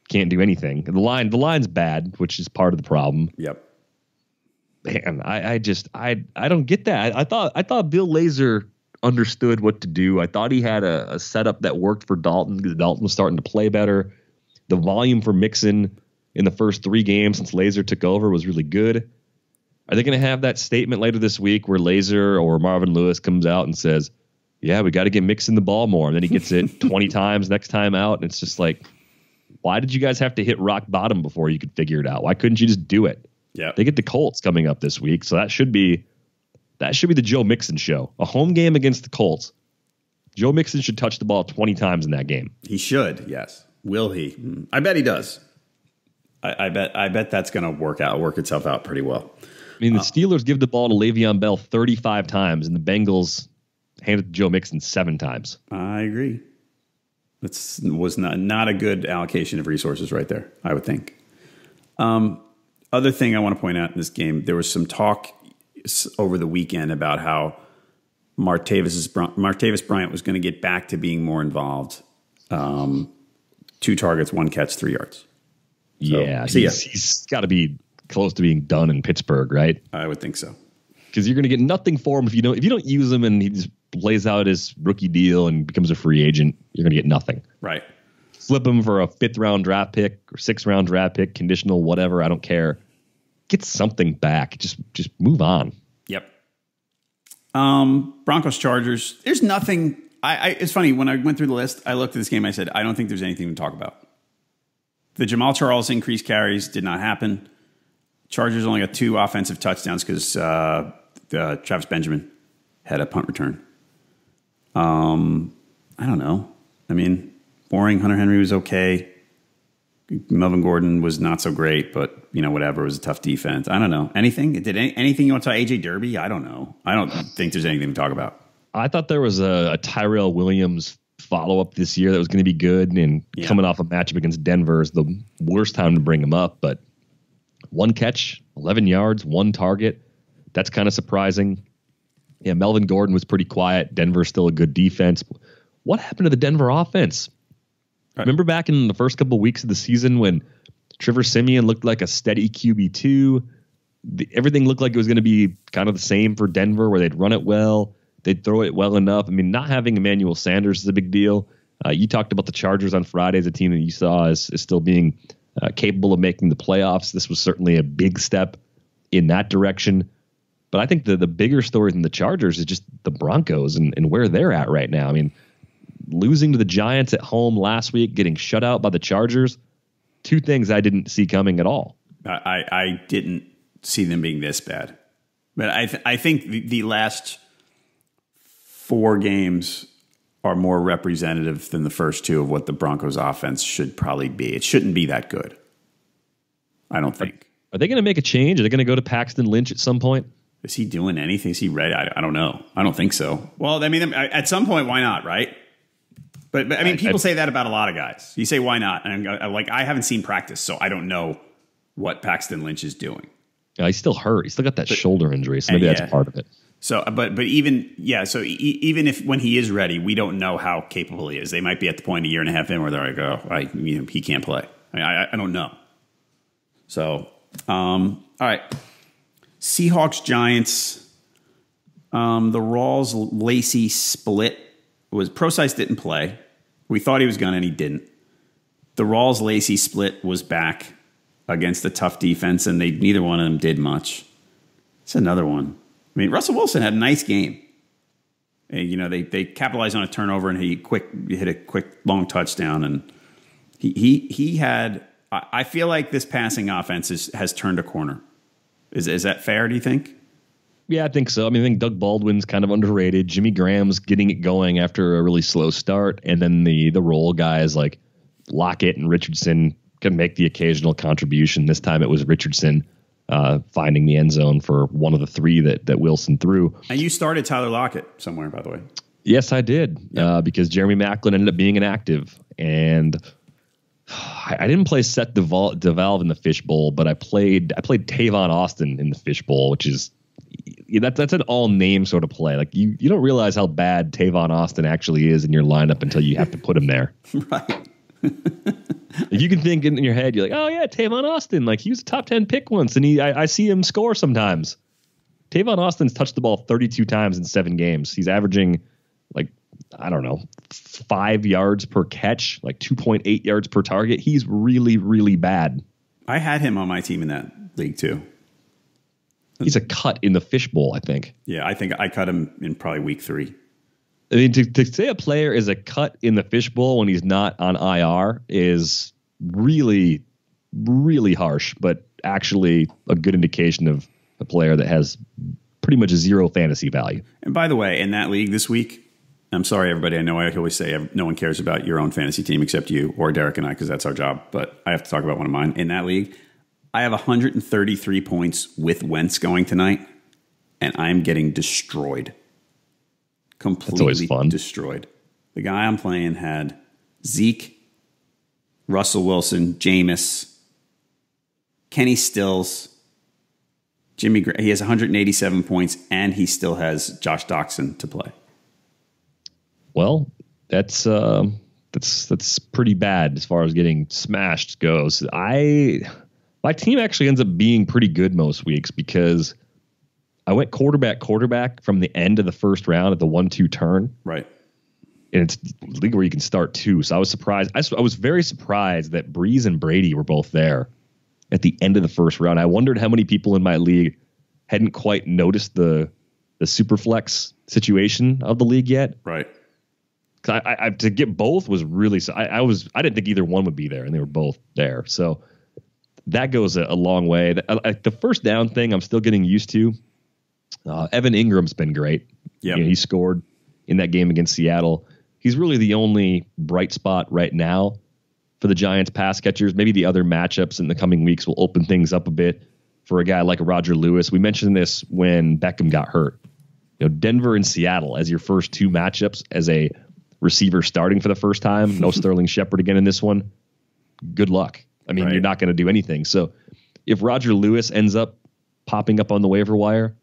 can't do anything. The line's bad, which is part of the problem. Yep. Man, I don't get that. I thought Bill Lazor understood what to do. I thought he had a setup that worked for Dalton because Dalton was starting to play better. The volume for Mixon in the first 3 games since Lazor took over was really good. Are they going to have that statement later this week where Lazor or Marvin Lewis comes out and says, yeah, we got to get Mixon the ball more. And then he gets it 20 times next time out. And it's just like, why did you guys have to hit rock bottom before you could figure it out? Why couldn't you just do it? Yeah. They get the Colts coming up this week. So that should be the Joe Mixon show. A home game against the Colts. Joe Mixon should touch the ball 20 times in that game. He should, yes. Will he? I bet he does. I bet that's going to work itself out pretty well. I mean, the Steelers give the ball to Le'Veon Bell 35 times, and the Bengals hand it to Joe Mixon 7 times. I agree. It was not a good allocation of resources right there, I would think. Other thing I want to point out in this game, there was some talk over the weekend about how Martavis Bryant was going to get back to being more involved. 2 targets, 1 catch, 3 yards. So, yeah, he's got to be close to being done in Pittsburgh, right? I would think so. Because you're going to get nothing for him if you don't use him and he just lays out his rookie deal and becomes a free agent. You're going to get nothing. Right. Flip him for a 5th round draft pick or 6th round draft pick, conditional, whatever. I don't care. Get something back. Just move on. Yep. Broncos Chargers. There's nothing. It's funny when I went through the list. I looked at this game. I said, I don't think there's anything to talk about. The Jamal Charles increased carries did not happen. Chargers only got 2 offensive touchdowns because Travis Benjamin had a punt return. I don't know. I mean, boring. Hunter Henry was okay. Melvin Gordon was not so great, but whatever. It was a tough defense. I don't know. Anything? Anything you want to talk? AJ Derby? I don't know. I don't think there's anything to talk about. I thought there was a Tyrell Williams follow-up this year that was going to be good, and coming off a matchup against Denver is the worst time to bring him up, but 1 catch, 11 yards, 1 target. That's kind of surprising. Yeah, Melvin Gordon was pretty quiet. Denver's still a good defense. What happened to the Denver offense? Right. Remember back in the first couple of weeks of the season when Trevor Siemian looked like a steady QB2? Everything looked like it was going to be kind of the same for Denver, where they'd run it well. They'd throw it well enough. I mean, not having Emmanuel Sanders is a big deal. You talked about the Chargers on Friday as a team that you saw is still being capable of making the playoffs. This was certainly a big step in that direction. But I think the bigger story than the Chargers is just the Broncos and where they're at right now. I mean, losing to the Giants at home last week, getting shut out by the Chargers, 2 things I didn't see coming at all. I didn't see them being this bad. But I think the last 4 games are more representative than the first 2 of what the Broncos offense should probably be. It shouldn't be that good. I don't think. Are they going to make a change? Are they going to go to Paxton Lynch at some point? Is he doing anything? Is he ready? I don't know. I don't think so. Well, I mean, at some point, why not, right? But I mean, people say that about a lot of guys. You say, why not? And I haven't seen practice, so I don't know what Paxton Lynch is doing. He's still hurt. He's still got that shoulder injury, so maybe that's part of it. So, but even if when he is ready, we don't know how capable he is. They might be at the point 1.5 years in where they're like, he can't play. I don't know. So, all right. Seahawks, Giants. The Rawls Lacy split was Procise didn't play. We thought he was going to, and he didn't. The Rawls Lacy split was back against a tough defense, and neither one of them did much. It's another one. I mean, Russell Wilson had a nice game. And, they capitalized on a turnover, and he hit a quick long touchdown, and he had. I feel like this passing offense has turned a corner. Is that fair? Do you think? Yeah, I think so. I mean, I think Doug Baldwin's kind of underrated. Jimmy Graham's getting it going after a really slow start, and then the role guys like Lockett and Richardson can make the occasional contribution. This time it was Richardson finding the end zone for one of the three that Wilson threw. And you started Tyler Lockett somewhere, by the way. Yes, I did, because Jeremy Maclin ended up being inactive, and I didn't play Seth DeValve in the fishbowl, but I played Tavon Austin in the fishbowl, which is that's an all name sort of play. Like you don't realize how bad Tavon Austin actually is in your lineup until you have to put him there. Right. If you can think in your head, you're like, oh yeah, Tavon Austin, like he was a top 10 pick once, and I see him score sometimes. Tavon Austin's touched the ball 32 times in 7 games. He's averaging like, I don't know, 5 yards per catch, like 2.8 yards per target. He's really, really bad. I had him on my team in that league too. He's a cut in the fishbowl, I think. Yeah, I think I cut him in probably week 3. I mean, to say a player is a cut in the fishbowl when he's not on IR is really, really harsh, but actually a good indication of a player that has pretty much 0 fantasy value. And by the way, in that league this week, I'm sorry, everybody. I know I always say no one cares about your own fantasy team except you or Derek and I, because that's our job. But I have to talk about one of mine. In that league, I have 133 points with Wentz going tonight, and I'm getting destroyed. Completely destroyed. The guy I'm playing had Zeke, Russell Wilson, Jameis, Kenny Stills, Jimmy Graham. He has 187 points, and he still has Josh Doxson to play. Well, that's pretty bad as far as getting smashed goes. My team actually ends up being pretty good most weeks because I went quarterback from the end of the first round at the 1-2 turn. Right. And it's a league where you can start 2. So I was surprised. I was very surprised that Breeze and Brady were both there at the end of the first round. I wondered how many people in my league hadn't quite noticed the super flex situation of the league yet. Right. Cause I to get both was really, I didn't think either one would be there, and they were both there. So that goes a long way. The first down thing I'm still getting used to. Evan Ingram's been great. Yeah, he scored in that game against Seattle. He's really the only bright spot right now for the Giants pass catchers. Maybe the other matchups in the coming weeks will open things up a bit for a guy like Roger Lewis. We mentioned this when Beckham got hurt. Denver and Seattle as your first 2 matchups as a receiver starting for the first time. No Sterling Shepard again in this one. Good luck. I mean, You're not going to do anything. So if Roger Lewis ends up popping up on the waiver wire,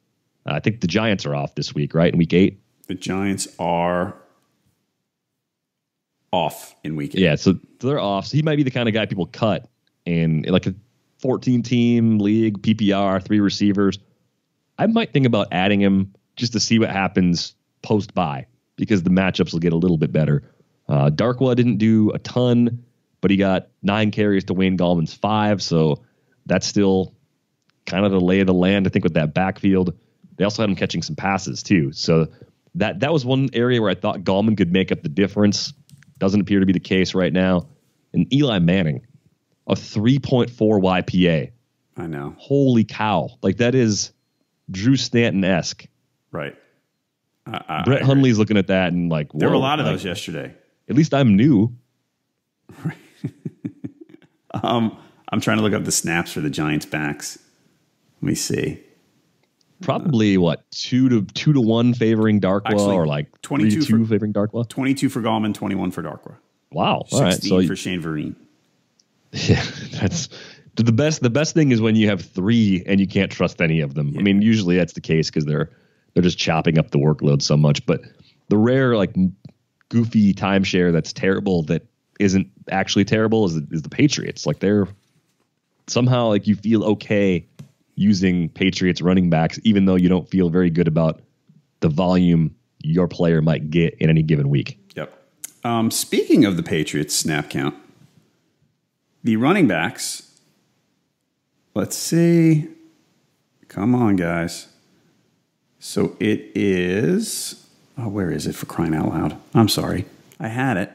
I think the Giants are off this week, right? In week 8? The Giants are off in week 8. Yeah, so they're off. So he might be the kind of guy people cut in like a 14-team league, PPR, 3 receivers. I might think about adding him just to see what happens post-bye because the matchups will get a little bit better. Darkwa didn't do a ton, but he got 9 carries to Wayne Gallman's 5, so that's still kind of the lay of the land, I think, with that backfield. They also had him catching some passes, too. So that was one area where I thought Gallman could make up the difference. Doesn't appear to be the case right now. And Eli Manning, a 3.4 YPA. I know. Holy cow. Like, that is Drew Stanton-esque. Right. Brett Hundley's looking at that and like, there were a lot of those yesterday. At least I'm new. I'm trying to look up the snaps for the Giants backs. Let me see. Probably 2 to 1 favoring Darkwa, actually, or like 22 favoring Darkwa. 22 for Gallman, 21 for Darkwa. Wow. 16 all right. So for Shane Vereen. Yeah, that's the best. The best thing is when you have 3 and you can't trust any of them. Yeah. I mean, usually that's the case because they're just chopping up the workload so much. But the rare like goofy timeshare that's terrible that isn't actually terrible is the Patriots. Like they're somehow like you feel okay using Patriots running backs, even though you don't feel very good about the volume your player might get in any given week. Yep. Speaking of the Patriots snap count, the running backs, let's see. Come on, guys. So it is, where is it, for crying out loud? I'm sorry. I had it,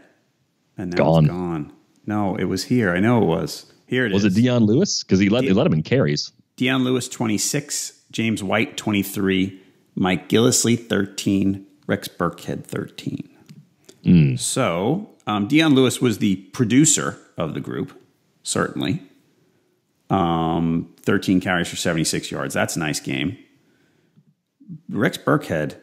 and now it's gone. No, it was here. I know it was. Here it is. Was it Dion Lewis? Because he let him in carries. Dion Lewis, 26. James White, 23. Mike Gillislee, 13. Rex Burkhead, 13. So Dion Lewis was the producer of the group, certainly. 13 carries for 76 yards. That's a nice game. Rex Burkhead,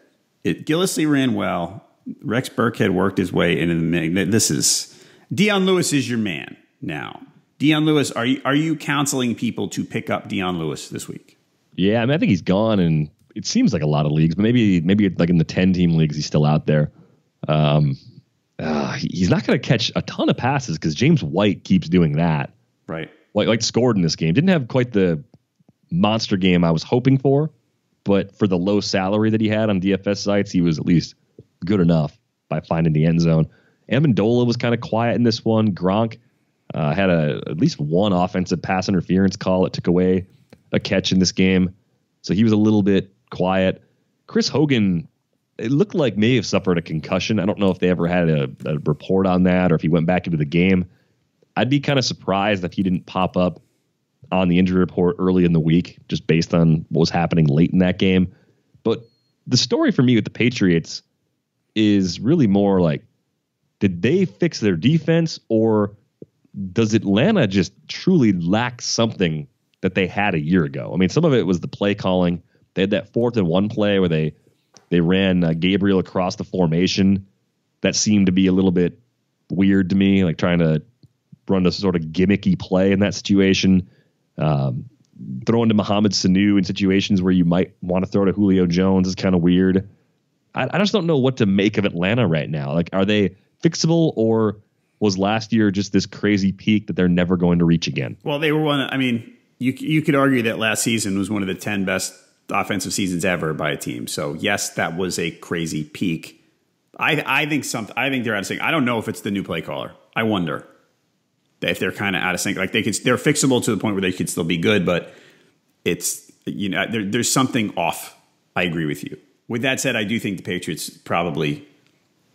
Gillislee ran well. Rex Burkhead worked his way into the mix. Dion Lewis is your man now. Dion Lewis, are you counseling people to pick up Dion Lewis this week? Yeah, I mean, I think he's gone, and it seems like a lot of leagues, but maybe like in the 10-team leagues, he's still out there. He's not going to catch a ton of passes because James White keeps doing that. Right. Like scored in this game. Didn't have quite the monster game I was hoping for, but for the low salary that he had on DFS sites, he was at least good enough by finding the end zone. Amendola was kind of quiet in this one. Gronk had at least one offensive pass interference call that took away a catch in this game. So he was a little bit quiet. Chris Hogan, it looked like may have suffered a concussion. I don't know if they ever had a report on that or if he went back into the game. I'd be kind of surprised if he didn't pop up on the injury report early in the week, just based on what was happening late in that game. But the story for me with the Patriots is really more like, did they fix their defense, or does Atlanta just truly lack something that they had a year ago? I mean, some of it was the play calling. They had that 4th and 1 play where they ran Gabriel across the formation. That seemed to be a little bit weird to me, like trying to run a sort of gimmicky play in that situation. Throwing to Mohamed Sanu in situations where you might want to throw to Julio Jones is kind of weird. I just don't know what to make of Atlanta right now. Like, are they fixable, or was last year just this crazy peak that they're never going to reach again? Well, they were one. I mean, you could argue that last season was one of the 10 best offensive seasons ever by a team. So yes, that was a crazy peak. I think they're out of sync. I don't know if it's the new play caller. I wonder if they're kind of out of sync. Like they're fixable to the point where they could still be good, but it's, there's something off. I agree with you. With that said, I do think the Patriots probably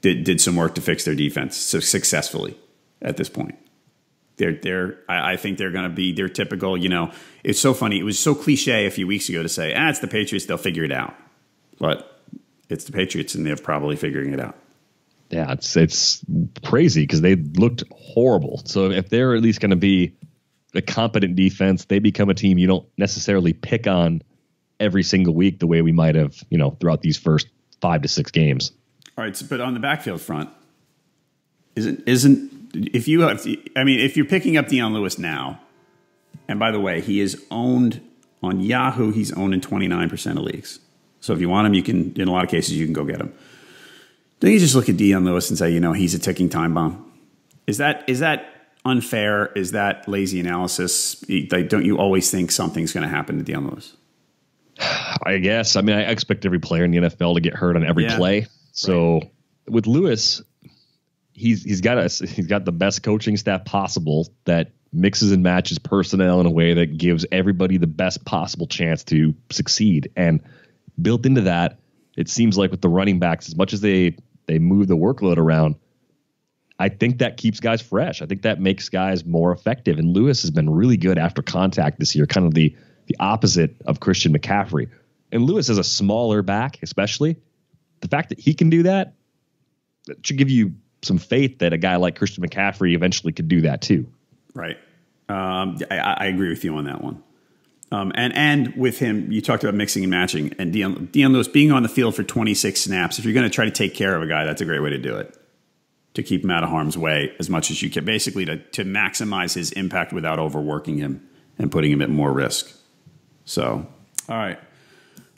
did some work to fix their defense so successfully at this point. I think they're going to be their typical, it's so funny. It was so cliche a few weeks ago to say, it's the Patriots, they'll figure it out. But it's the Patriots, and they're probably figuring it out. Yeah, it's crazy because they looked horrible. So if they're at least going to be a competent defense, they become a team you don't necessarily pick on every single week the way we might have, throughout these first 5 to 6 games. All right, but on the backfield front, if you're picking up Dion Lewis now, and by the way, he is owned on Yahoo, he's owned in 29% of leagues. So if you want him, you can, in a lot of cases, you can go get him. Don't you just look at Dion Lewis and say, he's a ticking time bomb? Is that unfair? Is that lazy analysis? Don't you always think something's going to happen to Dion Lewis? I guess. I mean, I expect every player in the NFL to get hurt on every play. So with Lewis, he's got the best coaching staff possible that mixes and matches personnel in a way that gives everybody the best possible chance to succeed. And built into that, it seems like with the running backs, as much as they move the workload around, I think that keeps guys fresh. I think that makes guys more effective. And Lewis has been really good after contact this year, kind of the opposite of Christian McCaffrey. And Lewis is a smaller back, especially. The fact that he can do that should give you some faith that a guy like Christian McCaffrey eventually could do that too. Right. I agree with you on that one. And with him, you talked about mixing and matching, and Dion Lewis being on the field for 26 snaps. If you're going to try to take care of a guy, that's a great way to do it. To keep him out of harm's way as much as you can, basically to maximize his impact without overworking him and putting him at more risk. So, all right.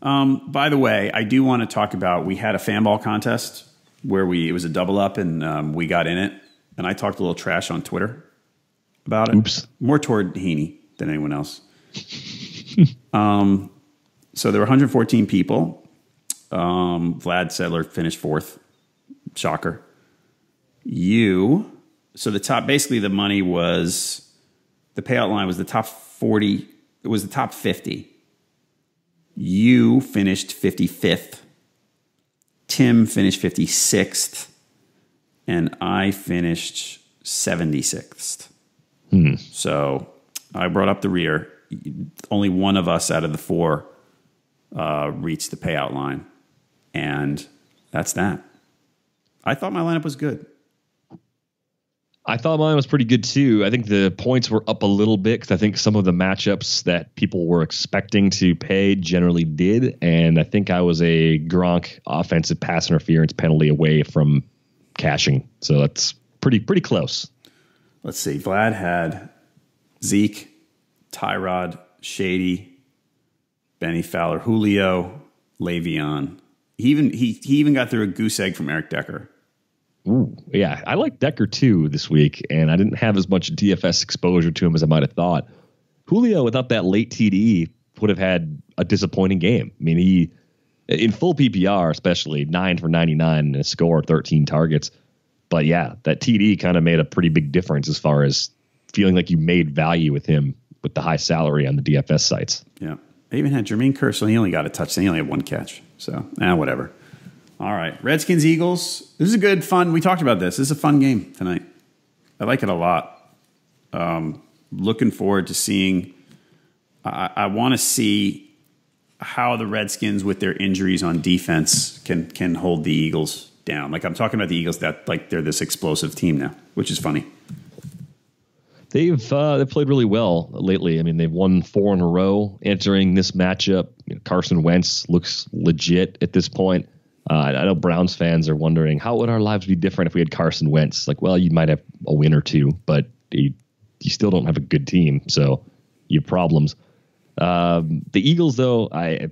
By the way, I do want to talk about, we had a fan ball contest where it was a double up, and we got in it, and I talked a little trash on Twitter about it. Oops. More toward Heaney than anyone else. So there were 114 people. Vlad Sedler finished fourth. Shocker. So the top, basically the money was, the payout line was the top 40. It was the top 50. You finished 55th. Tim finished 56th. And I finished 76th. So I brought up the rear. Only one of us out of the four reached the payout line. And that's that. I thought my lineup was good. I thought mine was pretty good too. I think the points were up a little bit because I think some of the matchups that people were expecting to pay generally did. And I think I was a Gronk offensive pass interference penalty away from cashing. So that's pretty close. Let's see. Vlad had Zeke, Tyrod, Shady, Benny Fowler, Julio, Le'Veon. He even got through a goose egg from Eric Decker. Ooh, yeah, I like Decker too this week, and I didn't have as much DFS exposure to him as I might have thought. Julio, without that late TD, would have had a disappointing game. I mean, he, in full PPR especially, 9 for 99 and a score, 13 targets. But yeah, that TD kind of made a pretty big difference as far as feeling like you made value with him with the high salary on the DFS sites. Yeah, I even had Jermaine Kershaw. He only got a touchdown. He only had one catch. So, whatever. All right. Redskins, Eagles. This is a good, fun. We talked about this. This is a fun game tonight. I like it a lot. Looking forward to seeing. I want to see how the Redskins, with their injuries on defense, can hold the Eagles down. Like, I'm talking about the Eagles that like they're this explosive team now, which is funny. They've played really well lately. I mean, they've won 4 in a row entering this matchup. Carson Wentz looks legit at this point. I know Browns fans are wondering, how would our lives be different if we had Carson Wentz? Like, well, you might have a win or two, but you still don't have a good team, so you have problems. The Eagles, though,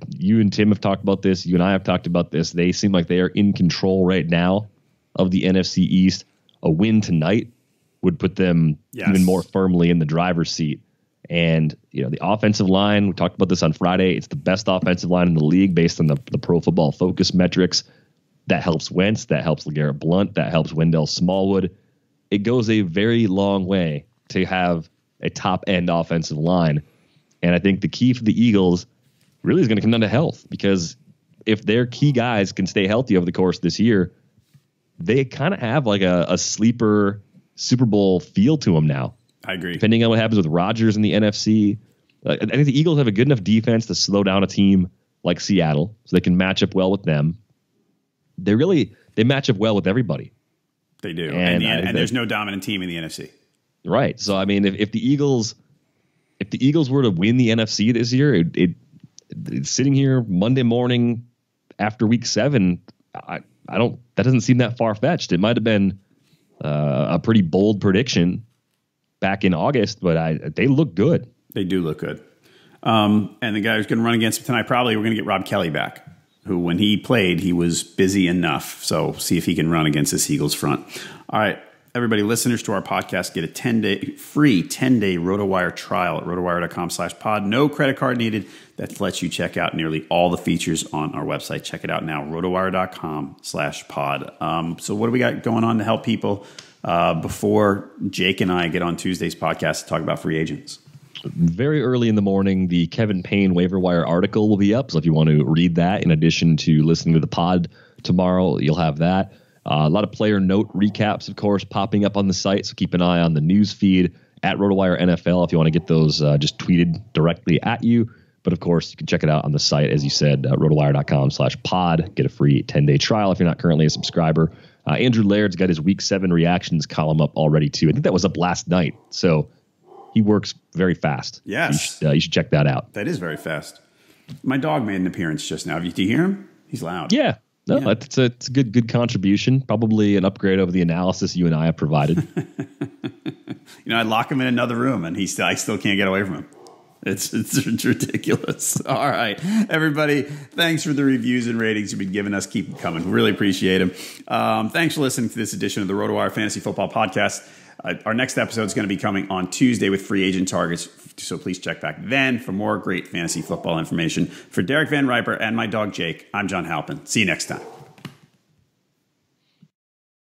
you and Tim have talked about this. You and I have talked about this. They seem like they are in control right now of the NFC East. A win tonight would put them even more firmly in the driver's seat. And, the offensive line, we talked about this on Friday. It's the best offensive line in the league based on the Pro Football Focus metrics. That helps Wentz. That helps LeGarrette Blount. That helps Wendell Smallwood. It goes a very long way to have a top-end offensive line. And I think the key for the Eagles really is going to come down to health, because if their key guys can stay healthy over the course of this year, they kind of have like a sleeper Super Bowl feel to them now. I agree. Depending on what happens with Rodgers in the NFC, I think the Eagles have a good enough defense to slow down a team like Seattle, so they can match up well with them. They match up well with everybody. They do, and there's no dominant team in the NFC. Right. So I mean, if the Eagles were to win the NFC this year, it's sitting here Monday morning after Week 7. That doesn't seem that far fetched. It might have been a pretty bold prediction back in August, but they look good. They do look good. And the guy who's going to run against him tonight, probably we're going to get Rob Kelly back, who, when he played, he was busy enough. So see if he can run against this Eagles front. All right, everybody, listeners to our podcast, get a free 10-day RotoWire trial at rotowire.com/pod. No credit card needed. That lets you check out nearly all the features on our website. Check it out now, rotowire.com/pod. So what do we got going on to help people before Jake and I get on Tuesday's podcast to talk about free agents? Very early in the morning, the Kevin Payne waiver wire article will be up. So if you want to read that, in addition to listening to the pod tomorrow, you'll have that. A lot of player note recaps, of course, popping up on the site. So keep an eye on the news feed at RotoWire NFL if you want to get those just tweeted directly at you. But of course, you can check it out on the site, as you said, rotowire.com/pod. Get a free 10-day trial if you're not currently a subscriber. Andrew Laird's got his Week 7 reactions column up already, too. I think that was up last night. So he works very fast. Yes. You should check that out. That is very fast. My dog made an appearance just now. Do you hear him? He's loud. Yeah. No, yeah. It's a good contribution. Probably an upgrade over the analysis you and I have provided. I lock him in another room, and I still can't get away from him. It's ridiculous. All right, everybody, thanks for the reviews and ratings you've been giving us. Keep them coming. We really appreciate them. Thanks for listening to this edition of the RotoWire Fantasy Football Podcast. Our next episode is going to be coming on Tuesday with free agent targets, so please check back then for more great fantasy football information. For Derek VanRiper and my dog Jake, I'm John Halpin. See you next time.